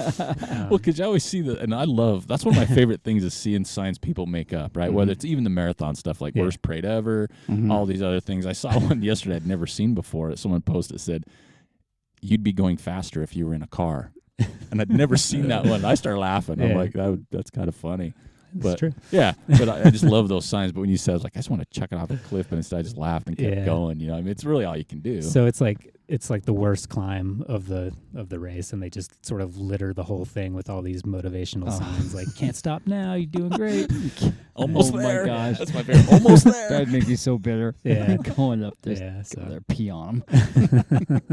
well, because I always see and that's one of my favorite things is seeing signs people make up, right? Whether it's even the marathon stuff, like worst parade ever, all these other things. I saw one yesterday I'd never seen before that someone posted, said, you'd be going faster if you were in a car. And I'd never seen that one. I started laughing. I'm like, that's kind of funny. That's true. Yeah, but I just love those signs. But when you said, I was like, I just want to chuck it off a cliff, and instead I just laughed and kept going. It's really all you can do. So it's like the worst climb of the race, and they just sort of litter the whole thing with all these motivational signs, like "Can't stop now, you're doing great." Almost there. My gosh, that's my favorite. Almost there. That'd make me so bitter. Yeah, going up there. Yeah, so there, pee on them.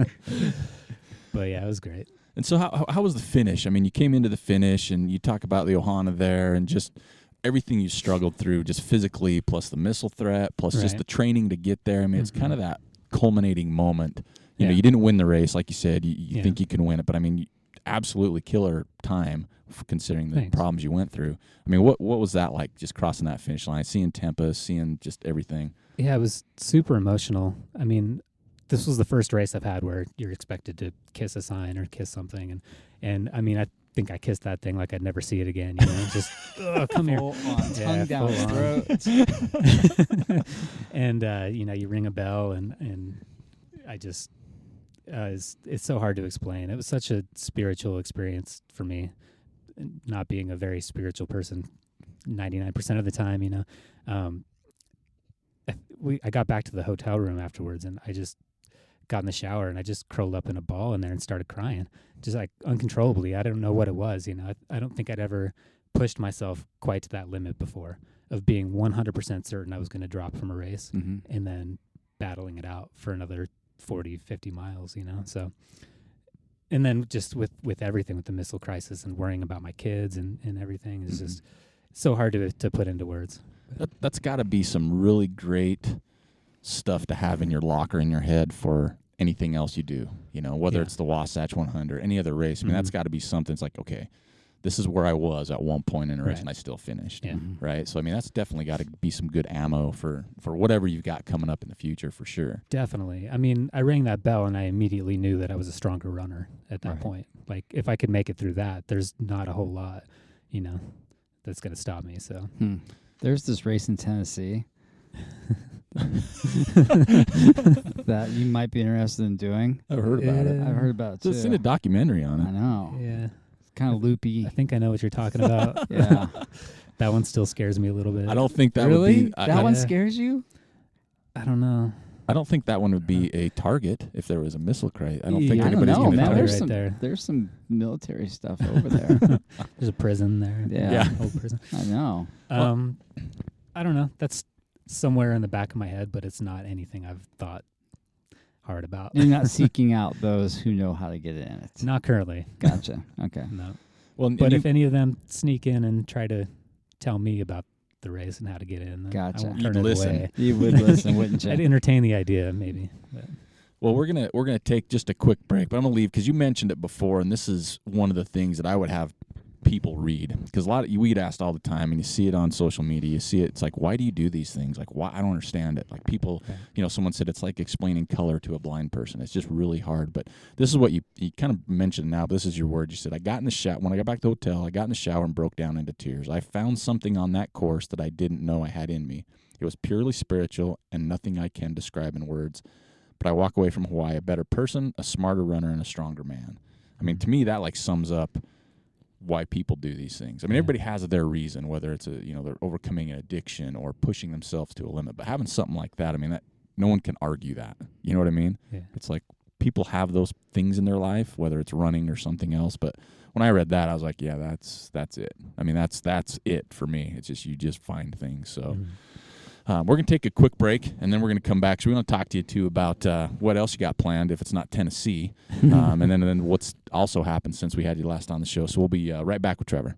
But yeah, it was great. And so how was the finish? I mean, you came into the finish and you talk about the Ohana there and just everything you struggled through just physically, plus the missile threat, plus just the training to get there. I mean, it's kind of that culminating moment. You know, you didn't win the race, like you said. You think you can win it, but I mean, absolutely killer time considering the problems you went through. I mean, what was that like, just crossing that finish line, seeing Tempest, seeing just everything? Yeah, it was super emotional. I mean, this was the first race I've had where you're expected to kiss a sign or kiss something, and I mean, I think I kissed that thing like I'd never see it again. Just come here, tongue down throat, and you ring a bell, and I just it's so hard to explain. It was such a spiritual experience for me, not being a very spiritual person 99% of the time. I got back to the hotel room afterwards, and I just got in the shower and I just curled up in a ball in there and started crying, just like uncontrollably. I don't know what it was. I don't think I'd ever pushed myself quite to that limit before of being 100% certain I was going to drop from a race and then battling it out for another 40, 50 miles, So, and then just with everything, with the missile crisis and worrying about my kids and everything is just so hard to put into words. That's got to be some really great stuff to have in your locker, in your head for anything else you do, whether it's the Wasatch 100, any other race. I mean, that's got to be something. It's like, okay, this is where I was at one point in a race and I still finished, right? So, I mean, that's definitely got to be some good ammo for whatever you've got coming up in the future, for sure. Definitely. I mean, I rang that bell and I immediately knew that I was a stronger runner at that point. Like, if I could make it through that, there's not a whole lot, that's going to stop me, so. There's this race in Tennessee that you might be interested in doing. I've heard about it. I've heard about it too. I've seen a documentary on it. I know. Yeah. It's kind of loopy. I think I know what you're talking about. Yeah. That one still scares me a little bit. I don't think that really? would be... That one scares you? I don't know. I don't think that one would be a target if there was a missile crate. I don't think I don't anybody's know, going to man. target. There's some military stuff over there. There's a prison there. Yeah. Old prison. I know. I don't know. That's somewhere in the back of my head, but it's not anything I've thought hard about. You're not seeking out those who know how to get in it. Not currently. Gotcha. Okay. No. Well, But if any of them sneak in and try to tell me about the race and how to get in, then Gotcha. I won't You'd turn it listen. away. You would listen, wouldn't you? I'd entertain the idea, maybe. But. Well, we're gonna take just a quick break, but I'm gonna leave because you mentioned it before, and this is one of the things that I would have people read, because we get asked all the time, and you see it on social media. You see it. It's like, why do you do these things? Like, why? I don't understand it. Like people, someone said it's like explaining color to a blind person. It's just really hard. But this is what you kind of mentioned now. But this is your word. You said, when I got back to the hotel, I got in the shower and broke down into tears. I found something on that course that I didn't know I had in me. It was purely spiritual and nothing I can describe in words. But I walk away from Hawaii a better person, a smarter runner, and a stronger man. I mean, to me, that like sums up why people do these things. I mean, everybody has their reason, whether it's they're overcoming an addiction or pushing themselves to a limit. But having something like that, I mean, that no one can argue that. You know what I mean? Yeah. It's like people have those things in their life, whether it's running or something else. But when I read that, I was like, yeah, that's it. I mean, that's it for me. It's just you just find things. So. We're going to take a quick break, and then we're going to come back. So we want to talk to you, too, about what else you got planned if it's not Tennessee, and then what's also happened since we had you last on the show. So we'll be right back with Trevor.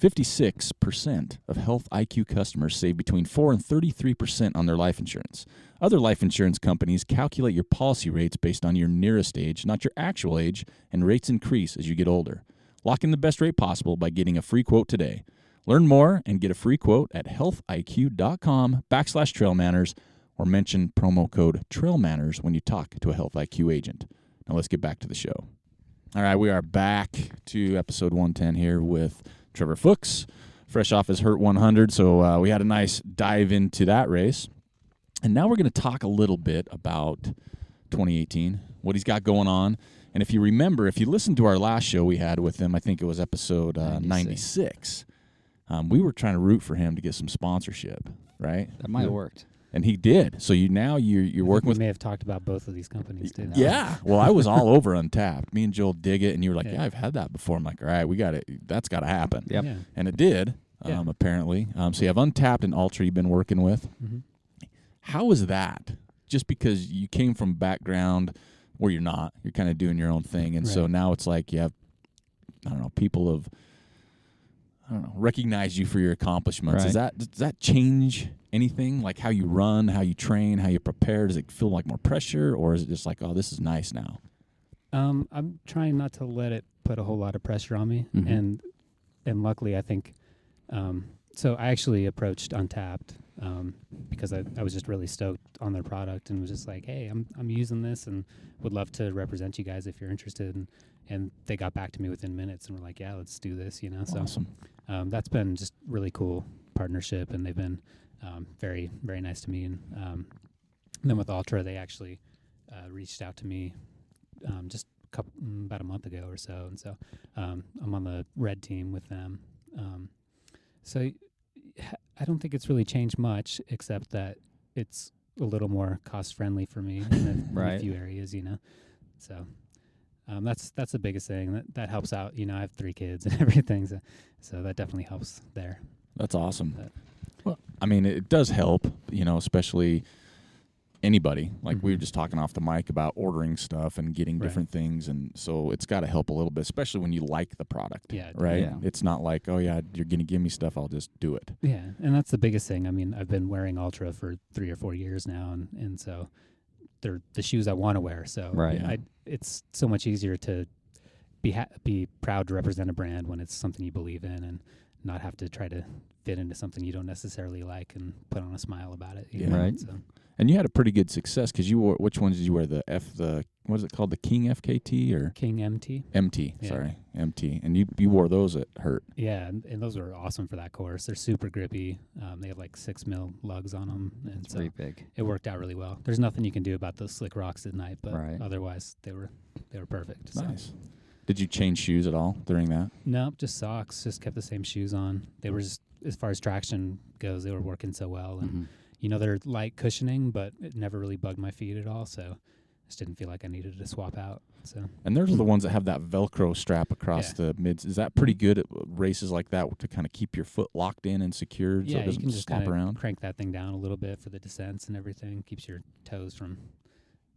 56% of Health IQ customers save between 4 and 33% on their life insurance. Other life insurance companies calculate your policy rates based on your nearest age, not your actual age, and rates increase as you get older. Lock in the best rate possible by getting a free quote today. Learn more and get a free quote at healthiq.com/trailmanners or mention promo code TrailManners when you talk to a Health IQ agent. Now let's get back to the show. All right, we are back to episode 110 here with Trevor Fuchs, fresh off his Hurt 100. So we had a nice dive into that race. And now we're going to talk a little bit about 2018, what he's got going on. And if you remember, if you listened to our last show we had with him, I think it was episode 96. We were trying to root for him to get some sponsorship, right? That might have worked. And he did. So you're working with. We may have talked about both of these companies, too. Yeah. Well, I was all over Untapped. Me and Joel dig it, and you were like, yeah, I've had that before. I'm like, all right, we got it. That's got to happen. Yep. Yeah. And it did, apparently. So you have Untapped and Ultra you've been working with. Mm-hmm. How was that? Just because you came from a background where you're not. You're kind of doing your own thing. And so now it's like you have, people have, recognize you for your accomplishments. Right. Does that change anything? Like how you run, how you train, how you prepare? Does it feel like more pressure, or is it just like, oh, this is nice now? I'm trying not to let it put a whole lot of pressure on me, and luckily I think. So I actually approached Untapped because I was just really stoked on their product and was just like, hey, I'm using this and would love to represent you guys if you're interested. And they got back to me within minutes and were like, yeah, let's do this, Awesome. So that's been just really cool partnership, and they've been very, very nice to me. And then with Ultra, they actually reached out to me just about a month ago or so. And so I'm on the red team with them. So I don't think it's really changed much, except that it's a little more cost-friendly for me in a few areas, So that's the biggest thing. That helps out. I have 3 kids and everything, so that definitely helps there. That's awesome. Well, I mean, it does help, especially anybody. Like we were just talking off the mic about ordering stuff and getting different things, and so it's got to help a little bit, especially when you like the product. Yeah. Right? Yeah. It's not like, oh, yeah, you're going to give me stuff, I'll just do it. Yeah, and that's the biggest thing. I mean, I've been wearing Ultra for 3 or 4 years now, and so they're the shoes I want to wear. So it's so much easier to be proud to represent a brand when it's something you believe in and not have to try to fit into something you don't necessarily like and put on a smile about it. You know? Right. So. And you had a pretty good success because you wore, which ones did you wear? What is it called? The King FKT or? King MT. MT, Yeah. sorry. MT. And you wore those at Hurt. Yeah, and those were awesome for that course. They're super grippy. They have like 6 mil lugs on them. And It's so pretty big. it worked out really well. There's nothing you can do about those slick rocks at night, but Right. otherwise they were perfect. So. Nice. Did you change shoes at all during that? Nope, just socks. Just kept the same shoes on. They were just, as far as traction goes, they were working so well. And they're light cushioning, but it never really bugged my feet at all. So I just didn't feel like I needed to swap out. So. And those are the ones that have that Velcro strap across the mids. Is that pretty good at races like that to kind of keep your foot locked in and secured so it doesn't you can just slop around? Crank that thing down a little bit for the descents and everything. Keeps your toes from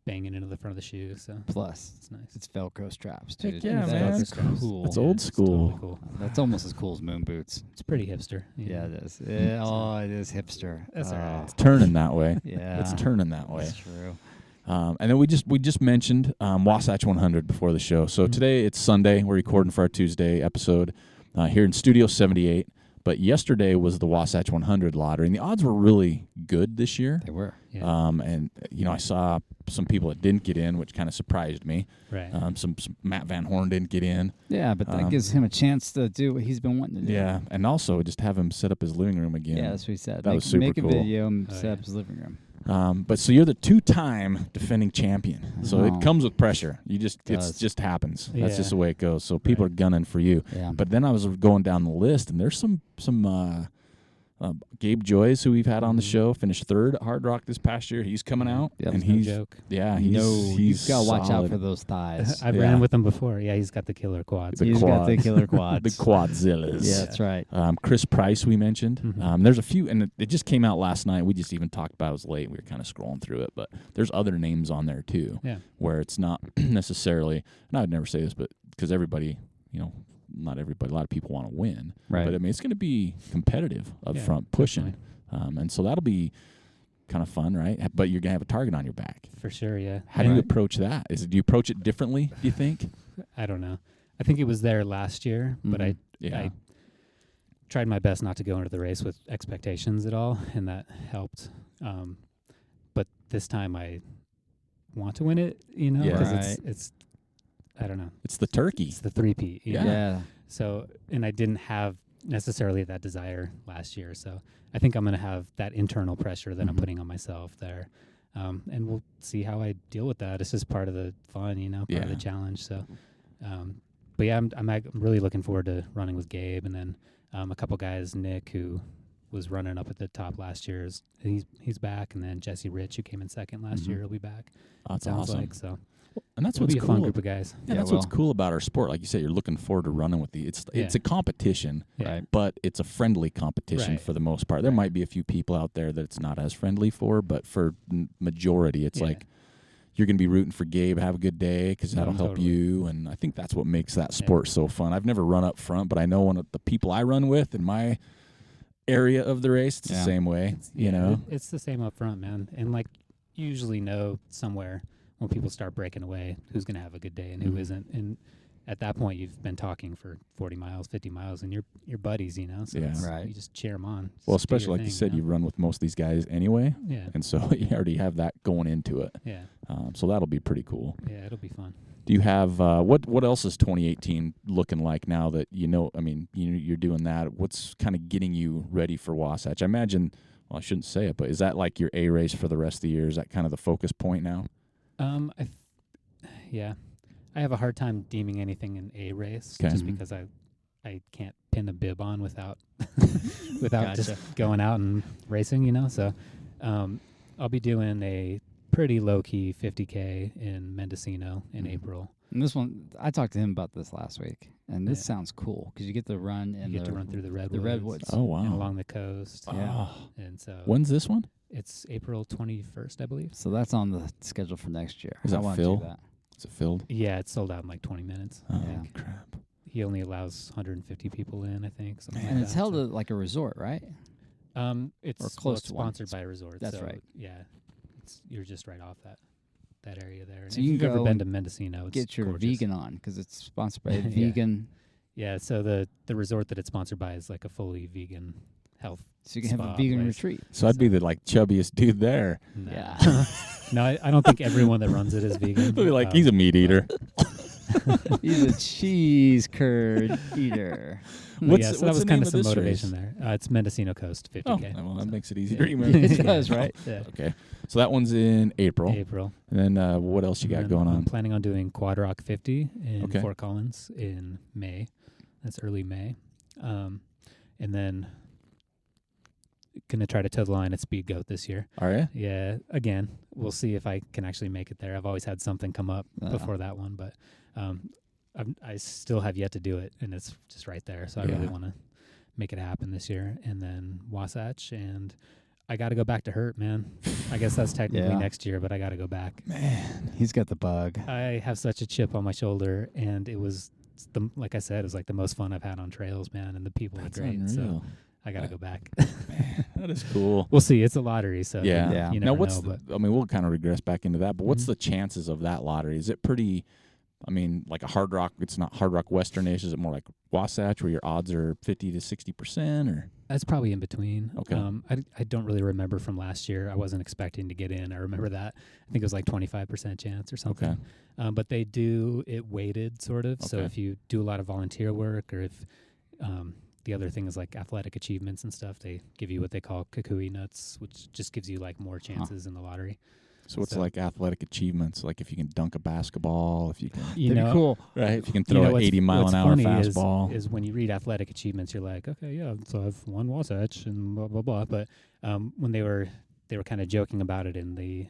banging into the front of the shoe. So Plus, it's nice. It's Velcro straps, dude. Heck yeah, That's man. cool. It's old school. Totally cool. That's almost as cool as moon boots. It's pretty hipster. Yeah, it is. It is hipster. That's all right. It's turning that way. Yeah, It's turning that way. That's true. And then we just mentioned Wasatch 100 before the show. So today it's Sunday. We're recording for our Tuesday episode here in Studio 78. But yesterday was the Wasatch 100 lottery, and the odds were really good this year. They were. Yeah. And I saw some people that didn't get in, which kind of surprised me. Right. Some Matt Van Horn didn't get in. Yeah, but that gives him a chance to do what he's been wanting to do. Yeah, and also just have him set up his living room again. Yeah, that's what he said. That was super make cool. Make a video and set up his living room. But so you're the 2-time defending champion, so it comes with pressure. It just happens. Yeah. That's just the way it goes. So people are gunning for you. Yeah. But then I was going down the list, and there's some Gabe Joyce, who we've had on the show, finished third at Hard Rock this past year. He's coming out, Yep. and No he's joke. yeah, You've he's got to watch out solid. for those thighs. I've ran with him before. Yeah, he's got the killer quads. The He's got the quads. killer quads. The Quadzillas. Yeah, that's right. Chris Price, we mentioned. Mhm. There's a few, and it just came out last night. We just even talked about it. It was late. We were kind of scrolling through it, but there's other names on there too, Yeah. where it's not necessarily, and I would never say this, but because everybody, not everybody, a lot of people want to win. Right. But I mean, it's going to be competitive up Yeah, front, pushing. definitely. And so that'll be kind of fun, right? But you're going to have a target on your back. For sure, yeah. How do you approach that? Do you approach it differently, do you think? I don't know. I think it was there last year, but I tried my best not to go into the race with expectations at all, and that helped. But this time I want to win it, because it's I don't know. It's the turkey. It's the three-peat. you know? Yeah. So, and I didn't have necessarily that desire last year. So I think I'm going to have that internal pressure that I'm putting on myself there. And we'll see how I deal with that. It's just part of the fun, part of the challenge. So, but yeah, I'm really looking forward to running with Gabe, and then a couple guys, Nick, who was running up at the top last year, he's back, and then Jesse Rich, who came in second last year, will be back. That's sounds awesome. like so. And that's It'll what's be a cool. fun group of guys. Yeah, that's what's cool about our sport. Like you said, you're looking forward to running with it's a competition, Right. but it's a friendly competition for the most part. There might be a few people out there that it's not as friendly for, but for majority, it's like you're going to be rooting for Gabe. Have a good day because that'll help you. And I think that's what makes that sport so fun. I've never run up front, but I know one of the people I run with in my area of the race, it's the same way. It's the same up front, man. And like you usually know somewhere when people start breaking away who's going to have a good day and who isn't. And at that point, you've been talking for 40 miles, 50 miles, and you're buddies, So you just cheer them on. Well, Just do especially your like you thing, said, you run with most of these guys anyway. Yeah. And so you already have that going into it. Yeah. So that'll be pretty cool. Yeah, it'll be fun. Do you have what else is 2018 looking like now that you're doing that? What's kind of getting you ready for Wasatch? I imagine. Well, I shouldn't say it, but is that like your A race for the rest of the year? Is that kind of the focus point now? I have a hard time deeming anything an A race just because I can't pin a bib on without just going out and racing, So I'll be doing a pretty low-key 50K in Mendocino in April. And this one, I talked to him about this last week, and this sounds cool because you get to run You get to run through the redwoods. The redwoods. Oh, wow. And along the coast. Yeah. And so When's this one? it's April 21st, I believe. So that's on the schedule for next year. Is that I wanna Phil? do that. Is it filled? Yeah, it's sold out in like 20 minutes. Oh, Yeah. crap. He only allows 150 people in, I think. Something And like it's that, held so. at like a resort, right? It's or close it's to one. sponsored by a resort. That's so, right. Yeah, you're just right off that area there. And So if you you've can ever go been to Mendocino, it's Get your gorgeous. vegan on because it's sponsored by a Yeah. vegan. Yeah, so the resort that it's sponsored by is like a fully vegan health. So you can have a spa vegan place. retreat. So I'd be the chubbiest dude there. No. Yeah. No, I don't think everyone that runs it is vegan. I'd be like, he's a meat eater. He's a cheese curd eater. What's- yeah, so what's that was the kind name of of some this motivation there. It's Mendocino Coast 50K. Oh, well, that so. makes it easy to remember. It does, right? Yeah. Okay. So that one's in April. April. And then what else you got And going I'm on? planning on doing Quad Rock 50 in Okay. Fort Collins in May. That's early May. And then gonna try to toe the line at Speed Goat this year. Are you? Yeah, again, we'll see if I can actually make it there. I've always had something come up before that one, but I still have yet to do it, and it's just right there. So I really want to make it happen this year. And then Wasatch, and I got to go back to Hurt, man. I guess that's technically next year, but I got to go back. Man, he's got the bug. I have such a chip on my shoulder, and it was, like I said, it was like the most fun I've had on trails, man, and the people are great. Unreal. So I got to go back. Man, that is cool. We'll see. It's a lottery, so Yeah. you Now, never know. I mean, we'll kind of regress back into that, but what's the chances of that lottery? Is it pretty, I mean, like a Hard Rock, it's not Hard Rock Western-ish, is it more like Wasatch where your odds are 50 to 60%, or? That's probably in between. Okay. I don't really remember from last year. I wasn't expecting to get in. I remember that. I think it was like 25% chance or something. Okay. But they do it weighted, sort of. So Okay. if you do a lot of volunteer work, or if the other thing is like athletic achievements and stuff, they give you what they call kukui nuts, which just gives you like more chances in the lottery. So it's like athletic achievements, like if you can dunk a basketball, if you can, You That'd know, be cool. right? If you can throw an 80-mile-an-hour funny fastball. is when you read athletic achievements, you're like, okay, yeah, so I've won Wasatch and blah blah blah. But when they were kind of joking about it in the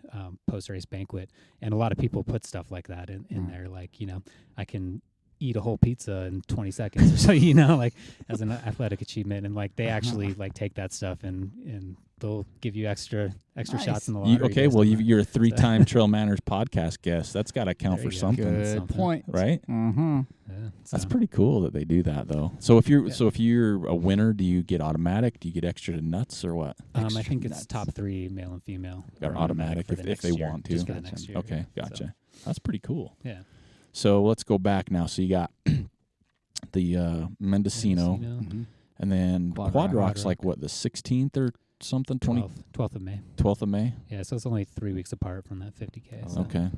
post-race banquet, and a lot of people put stuff like that in there, like, you know, I can eat a whole pizza in 20 seconds or so, you know, like as an athletic achievement. And like they actually like take that stuff and they'll give you extra shots in the lottery. You're a 3-time TrailManners podcast guest. That's got to count There for you go. something, Good point. right? Mm-hmm. Yeah, That's so- pretty cool that they do that, though. So if you're a winner, do you get automatic? Do you get extra nuts or what? I think it's nuts. top 3 male and female. Or automatic for the if next they year, want to. just for the next year. Okay, gotcha. That's pretty cool. Yeah. So let's go back now. So you got the Mendocino, Mm-hmm. and then Quad Rock's like what, the 16th or something? 12th of May. 12th of May? Yeah, so it's only 3 weeks apart from that 50K. So. Okay.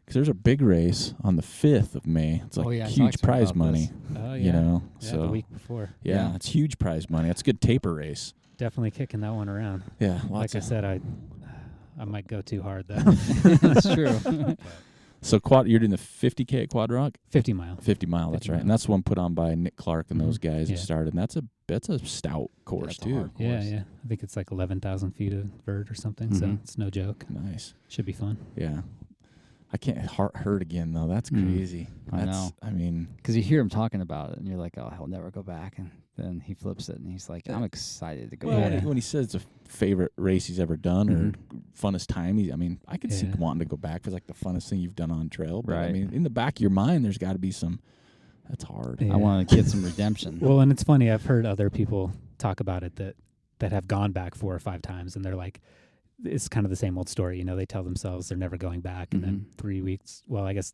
Because there's a big race on the 5th of May. It's like huge prize money. Oh, yeah. You know, Yeah, so the week before. yeah, it's huge prize money. It's a good taper race. Definitely kicking that one around. Yeah, Like I said, I might go too hard, though. That's true. So you're doing the 50K at Quad Rock? 50 mile. 50 mile, that's 50 right. mile. And that's one put on by Nick Clark and those guys who Yeah. started. And that's a stout course, That's a too. hard Yeah, course. yeah. I think it's like 11,000 feet of vert or something, so Mhm. it's no joke. Nice. Should be fun. Yeah. I can't hurt again, though. That's crazy. I know. I mean, Because you hear him talking about it, and you're like, oh, he'll never go back. And then he flips it, and he's like, I'm excited to go well, back. when he says it's a favorite race he's ever done or funnest time, I could see Yeah. wanting to go back. It's like the funnest thing you've done on trail. But I Right. mean, in the back of your mind, there's got to be some. That's hard. Yeah. I want to get some redemption. Well, and it's funny. I've heard other people talk about it that have gone back 4 or 5 times, and they're like, it's kind of the same old story. You know, they tell themselves they're never going back, and then 3 weeks. Well, I guess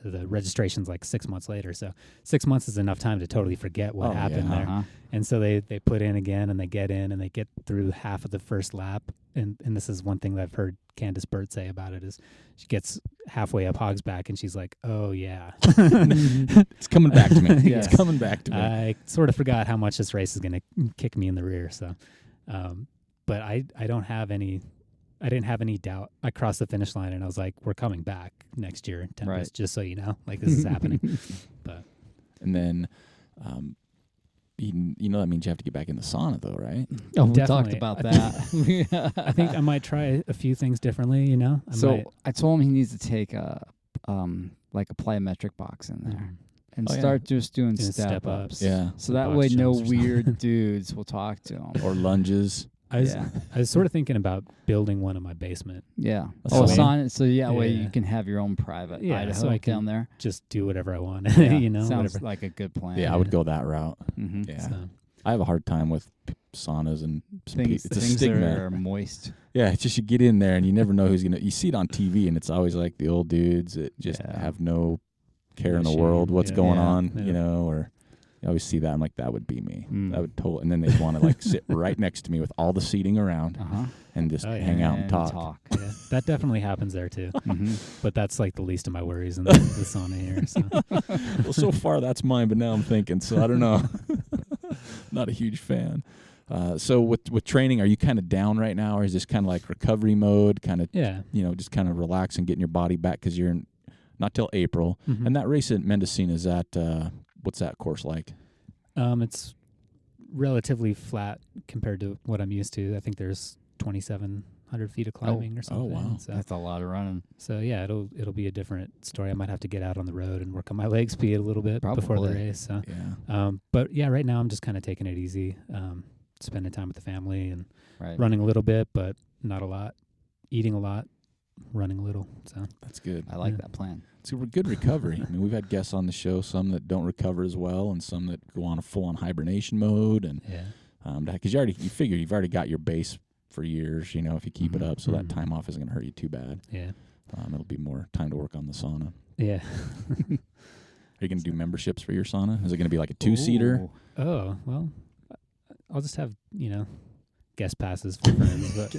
the registration's like 6 months later, so 6 months is enough time to totally forget what happened there. Uh-huh. And so they put in again, and they get in, and they get through half of the first lap. And this is one thing that I've heard Candace Burt say about it is she gets halfway up Hogsback, and she's like, "Oh yeah, It's coming back to me. Yes. It's coming back to me. I sort of forgot how much this race is going to kick me in the rear." So, but I don't have any. I didn't have any doubt. I crossed the finish line, and I was like, "We're coming back next year in Tempest, Right. just so you know, like this is happening." But And then, you know that means you have to get back in the sauna, though, right? Oh, we talked Definitely. about that. I think I might try a few things differently. You know, I told him he needs to take like a plyometric box in there and Oh, yeah. start just doing Doing step step-ups. ups. Yeah. So Or that box way, no jumps or something. weird dudes will talk to him. Or lunges. I was Yeah. I was sort of thinking about building one in my basement. Yeah. That's Oh, sweet. sauna. So yeah, way Yeah. you can have your own private Yeah, Idaho so I can- down there. Just do whatever I want. Yeah. You know, sounds whatever. like a good plan. Yeah, I would go that route. Mm-hmm. Yeah. So, I have a hard time with saunas and Things, it's a things stigma. that are moist. Yeah, it's just you get in there and you never know who's gonna. You see it on TV and it's always like the old dudes that just Yeah. have no care in the shame. world what's Yeah. going Yeah. on, Yeah. you know. Or you always see that. I'm like, that would be me. Mm. That would totally. And then they want to like sit right next to me with all the seating around Uh-huh. and just Oh, yeah. hang out and talk. yeah, that definitely happens there too. Mm-hmm. But that's like the least of my worries in the sauna here. So. Well, so far that's mine, but now I'm thinking. So I don't know. Not a huge fan. So with training, are you kind of down right now, or is this kind of like recovery mode? Kind of, Yeah. just kind of relaxing, getting your body back because you're not till April. Mhm. And that race at Mendocino is that what's that course like? It's relatively flat compared to what I'm used to. I think there's 2,700 feet of climbing or something. Oh, wow. So, That's a lot of running. so yeah, it'll be a different story. I might have to get out on the road and work on my leg speed a little bit before the Probably. race. So, Yeah. but yeah, right now I'm just kind of taking it easy, spending time with the family and Right. running a little bit, but not a lot, eating a lot, running a little. So That's good. I like Yeah. that plan. It's a good recovery. I mean, we've had guests on the show, some that don't recover as well, and some that go on a full-on hibernation mode. And yeah, because you figure you've already got your base for years, you know, if you keep it Mhm. up, so that Mhm. time off isn't going to hurt you too bad. yeah, It'll be more time to work on the sauna. yeah. Are you going to do memberships for your sauna? Is it going to be like a 2-seater? Ooh. Oh well, I'll just have guest passes for friends. But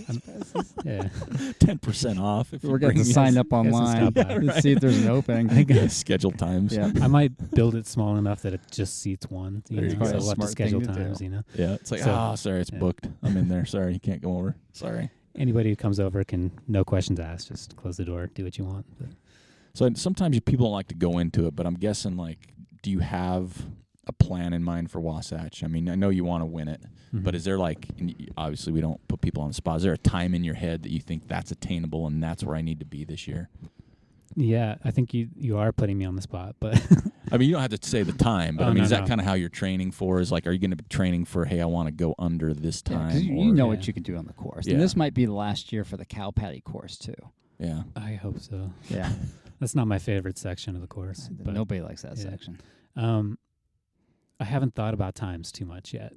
yeah, 10% off if you We're going bring to sign up Guess I'll online stop by. and see if there's an opening. scheduled times. Yeah. I might build it small enough that it just seats one. There you So go. we'll have to Smart schedule thing to do. times. Yeah, it's like, So- sorry, it's yeah. booked. I'm in there. Sorry, you can't go over. Sorry. Anybody who comes over can, no questions asked, just close the door, do what you want. But So sometimes people don't like to go into it, but I'm guessing, like, do you have a plan in mind for Wasatch? I mean, I know you want to win it, but is there like, and obviously we don't put people on the spot, is there a time in your head that you think that's attainable and that's where I need to be this year? Yeah, I think you are putting me on the spot, but I mean, you don't have to say the time, but Oh, I mean, no, is that no. kind of how you're training for? Is like, are you going to be training for, hey, I want to go under this Yeah, time? 'cause or- you know Yeah. what you can do on the course. Yeah. And this might be the last year for the cow patty course, too. Yeah. I hope so. Yeah. That's not my favorite section of the course. But Nobody likes that yeah. section. I haven't thought about times too much yet.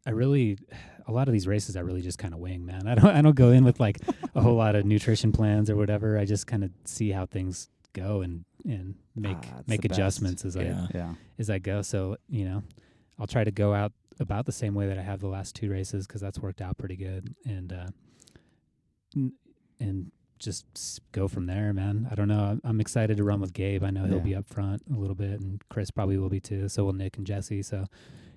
A lot of these races I really just kind of wing, man. I don't go in with like a whole lot of nutrition plans or whatever. I just kind of see how things go and make That's make the best. adjustments as Yeah. Yeah. I go. So I'll try to go out about the same way that I have the last two races because that's worked out pretty good, and just go from there, man. I don't know. I'm excited to run with Gabe. I know he'll Yeah. be up front a little bit, and Chris probably will be too. So will Nick and Jesse. So,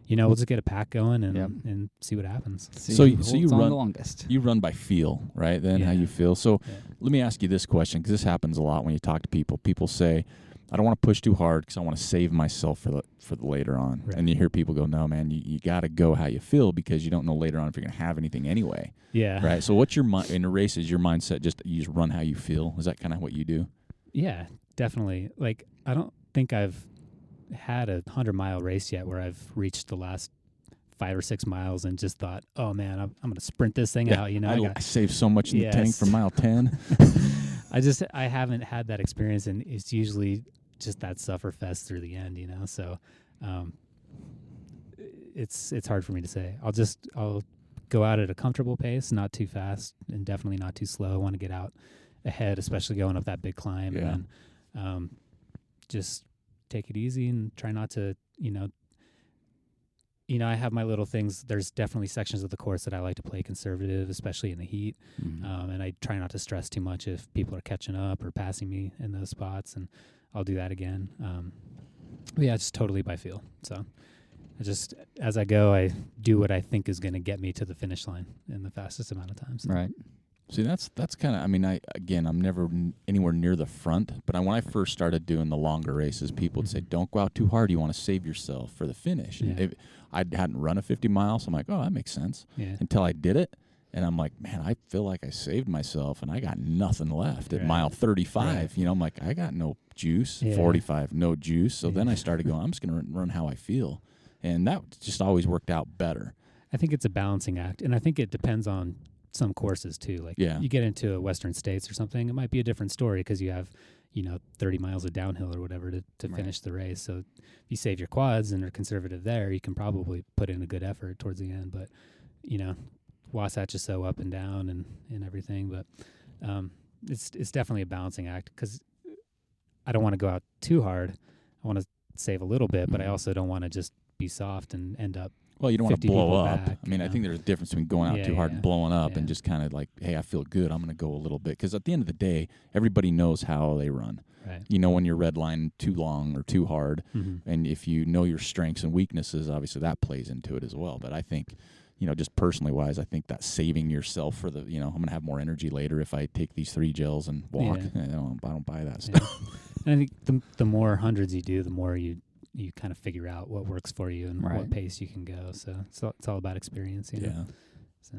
we'll just get a pack going and see what happens. So you Holds on run- the longest. You run by feel, right? Then how Yeah. you feel. So Yeah. let me ask you this question, because this happens a lot when you talk to people. People say, I don't want to push too hard because I want to save myself for the later on. Right. And you hear people go, no, man, you got to go how you feel because you don't know later on if you're going to have anything anyway. Yeah. Right. So what's your in a race? Is your mindset just you just run how you feel? Is that kind of what you do? Yeah, definitely. Like, I don't think I've had a 100-mile race yet where I've reached the last 5 or 6 miles and just thought, oh man, I'm going to sprint this thing out. I saved so much in the tank Yes. for mile 10. I haven't had that experience, and it's usually just that sufferfest through the end, So, it's hard for me to say. I'll go out at a comfortable pace, not too fast, and definitely not too slow. I want to get out ahead, especially going up that big climb, Yeah. and then just take it easy and try not to, I have my little things. There's definitely sections of the course that I like to play conservative, especially in the heat. Mhm. And I try not to stress too much if people are catching up or passing me in those spots, and I'll do that again. But yeah, it's totally by feel. So as I go, I do what I think is going to get me to the finish line in the fastest amount of time. So. Right. See, that's kind of, I mean, I'm never anywhere near the front, but when I first started doing the longer races, people would say, don't go out too hard. You want to save yourself for the finish. And Yeah. I hadn't run a 50 miles. So I'm like, oh, that makes sense. Yeah. Until I did it. And I'm like, man, I feel like I saved myself and I got nothing left at Right. mile 35. Right. I'm like, I got no juice. Yeah. 45, no juice. So then Yeah. I started going, I'm just going to run how I feel. And that just always worked out better. I think it's a balancing act, and I think it depends on some courses too. Like, Yeah. you get into Western States or something, it might be a different story because you have, 30 miles of downhill or whatever to Right. finish the race. So if you save your quads and are conservative there, you can probably put in a good effort towards the end. But, Wasatch is so up and down and everything. But it's definitely a balancing act because I don't want to go out too hard. I want to save a little bit, but I also don't want to just be soft and end up. Well, you don't want to 50 blow people up. back, I mean, I think there's a difference between going out Yeah, too hard yeah. and blowing up and Yeah. just kind of like, hey, I feel good. I'm going to go a little bit. Because at the end of the day, everybody knows how they run. Right. You know when you're red line too long or too hard. Mm-hmm. And if you know your strengths and weaknesses, obviously that plays into it as well. But I think, just personally wise, I think that saving yourself for the, I'm going to have more energy later if I take these 3 gels and walk. Yeah. I don't buy that Yeah. stuff. And I think the more hundreds you do, the more you you kind of figure out what works for you and Right. what pace you can go. So it's all about experience, you know. Yeah. So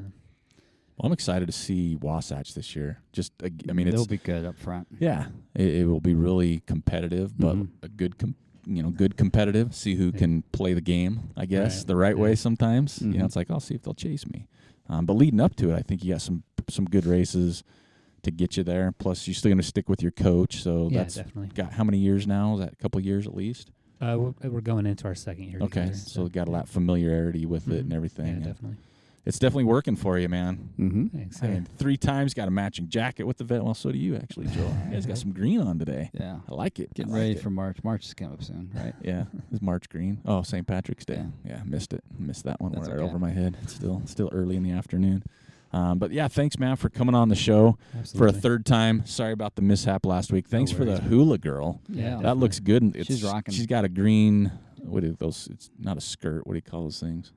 Well, I'm excited to see Wasatch this year. Just, I mean, They'll it's be good up front. yeah, it will be really competitive, but Mhm. a good, good competitive. See who Yeah. can play the game, I guess, Right. the right way. Yeah. Sometimes, Mhm. it's like I'll see if they'll chase me. But leading up to it, I think you got some good races to get you there. Plus, you're still going to stick with your coach. So yeah, that's definitely. got how many years now? Is that a couple of years at least? We're going into our second year. Okay, together, so got a lot of familiarity with it and Mhm. everything. Yeah, and definitely. it's definitely working for you, man. Mm-hmm. Thanks. I mean, 3 times got a matching jacket with the vet. Well, so do you actually, Joel. You guys got some green on today. Yeah. I like it. Getting I like ready it. for March. March is coming up soon, right? Yeah, it's March green. Oh, St. Patrick's Day. Yeah. Yeah, missed it. Missed that one That's right okay. over my head. It's still early in the afternoon. But yeah, thanks, man, for coming on the show Absolutely. for a third time. Sorry about the mishap last week. Thanks for the worries. hula girl. Yeah. That looks good. And She's rocking. She's got a green. What are those? It's not a skirt. What do you call those things?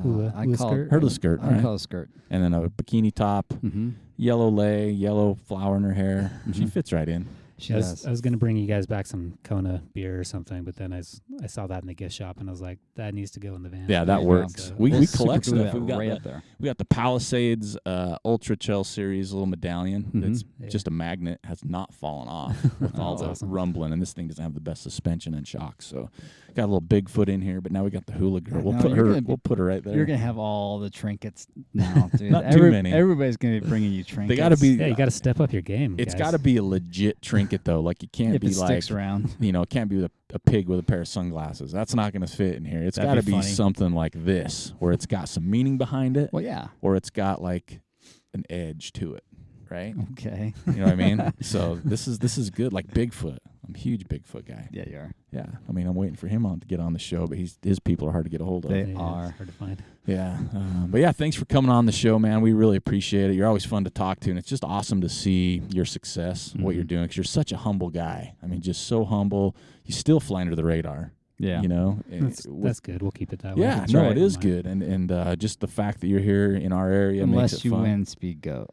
hula I call skirt? it Hula skirt. I Right? call it a skirt. And then a bikini top, Mm-hmm. yellow lei, yellow flower in her hair. She Mhm. fits right in. She I does. was going to bring you guys back some Kona beer or something, but then I saw that in the gift shop, and I was like, that needs to go in the van. Yeah, There that you works. go. We We'll collect super glue stuff. that We've got right the- up there. We got the Palisades Ultra Chill Series little medallion. Mhm. That's Yeah. just a magnet, has not fallen off with all That's the awesome. rumbling, and this thing doesn't have the best suspension and shocks. So got a little Bigfoot in here, but now we got the hula girl. We'll No, put you're her. gonna be- We'll put her right there. You're gonna have all the trinkets now, dude. Not too many. Everybody's gonna be bringing you trinkets. They got to be. Yeah, you got to step up your game. It's guys. got to be a legit trinket though. Like you can't if be it like sticks around. it can't be with a pig with a pair of sunglasses. That's not going to fit in here. It's That'd got to be be funny. something like this, where it's got some meaning behind it, Well, yeah. or it's got like an edge to it, right? Okay. You know what I mean? So this is good. Like Bigfoot. I'm a huge Bigfoot guy. Yeah, you are. Yeah. I mean, I'm waiting for him to get on the show, but his people are hard to get a hold of. They Yeah, are. it's hard to find. Yeah. But yeah, thanks for coming on the show, man. We really appreciate it. You're always fun to talk to, and it's just awesome to see your success, what you're Mhm. doing, because you're such a humble guy. I mean, just so humble. You still fly under the radar. Yeah. You know? That's good. We'll keep it that way. yeah, That's no, right. it is good. And just the fact that you're here in our area makes Unless it you fun. win Speed Goat.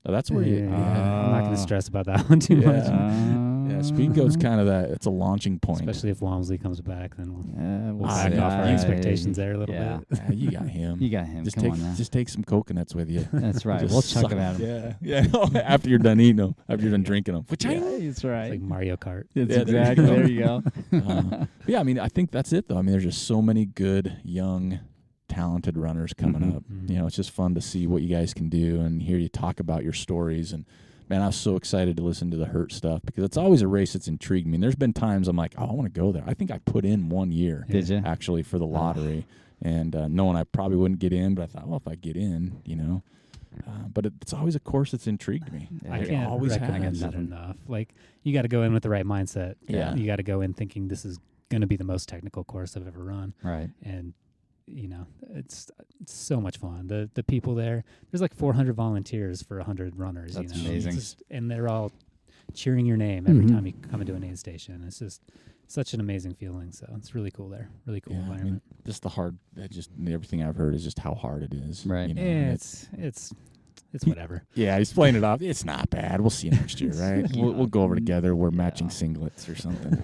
Oh, that's where you. I'm not going Ah. to stress about that one too much. Yeah, Speed Goat's kind of that. It's a launching point. Especially if Walmsley comes back, then we'll We'll I back know. off our Yeah. expectations there a little Yeah. bit. Yeah, you got him. You got him. Just Come take on now. just take some coconuts with you. That's right. Just We'll chuck suck them at him. Yeah. After you're done eating them, after you're done drinking them. Yeah, that's right. It's like Mario Kart. That's Yeah, there you exactly. go. There you go. Yeah, I mean, I think that's it though. I mean, there's just so many good young, talented runners coming Mhm. up. Mhm. You know, it's just fun to see what you guys can do and hear you talk about your stories. And man, I was so excited to listen to the Hurt stuff because it's always a race that's intrigued me. And there's been times I'm like, oh, I want to go there. I think I put in 1 year Did you? actually for the lottery, and knowing I probably wouldn't get in, but I thought, well, if I get in, but it's always a course that's intrigued me. Yeah, I It can't always recommend has. that enough. Like, you got to go in with the right mindset. Yeah. You got to go in thinking this is going to be the most technical course I've ever run. Right. And, it's so much fun. The people there, there's like 400 volunteers for 100 runners. That's you know? amazing. It's just- and they're all cheering your name every Mhm. time you come into an aid station. It's just such an amazing feeling. So it's really cool there. Really cool Yeah, I mean, environment. just everything I've heard is just how hard it is. Right. You know, Yeah, and it's whatever. yeah, he's playing it off. It's not bad. We'll see you next year, right? We'll go over together. We're matching singlets or something.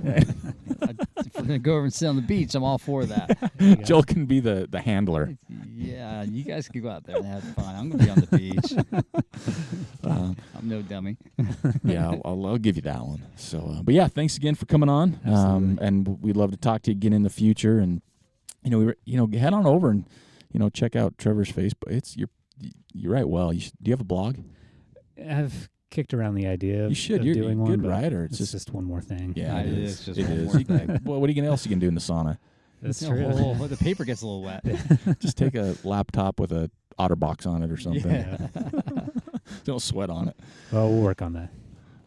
If we're gonna go over and sit on the beach, I'm all for that. Joel can be the handler. Yeah, you guys can go out there and have fun. I'm gonna be on the beach. I'm no dummy. Yeah, I'll give you that one. So, but yeah, thanks again for coming on. Absolutely. And we'd love to talk to you again in the future. And head on over and check out Trevor's Facebook. You're right. Well, do you have a blog? I've kicked around the idea of, You should. of You're doing a one. good but writer. It's It's just one more thing. Yeah, It it is is. just It one is. more You can- thing. well, what else you can do in the sauna? That's No, true. the paper gets a little wet. Just take a laptop with a OtterBox on it or something. Yeah. Don't sweat on it. Well, we'll work on that.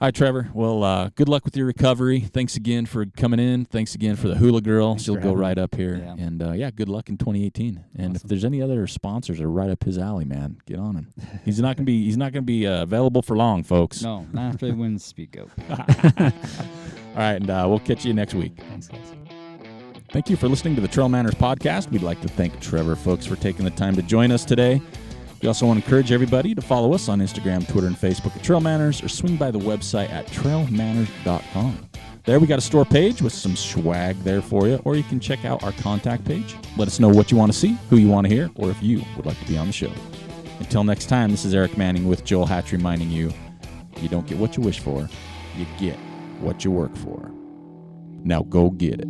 All right, Trevor. Well, good luck with your recovery. Thanks again for coming in. Thanks again for the hula girl. Thanks She'll for go having right me. up here. Yeah. And good luck in 2018. And if Awesome. there's any other sponsors that are right up his alley, man, get on him. He's not gonna be available for long, folks. No, not after they win Speed Goat. All right, and we'll catch you next week. Thanks, guys. Thank you for listening to the TrailManners Podcast. We'd like to thank Trevor Fuchs for taking the time to join us today. We also want to encourage everybody to follow us on Instagram, Twitter, and Facebook at TrailManners, or swing by the website at trailmanners.com. There we got a store page with some swag there for you, or you can check out our contact page. Let us know what you want to see, who you want to hear, or if you would like to be on the show. Until next time, this is Eric Manning with Joel Hatch reminding you, you don't get what you wish for, you get what you work for. Now go get it.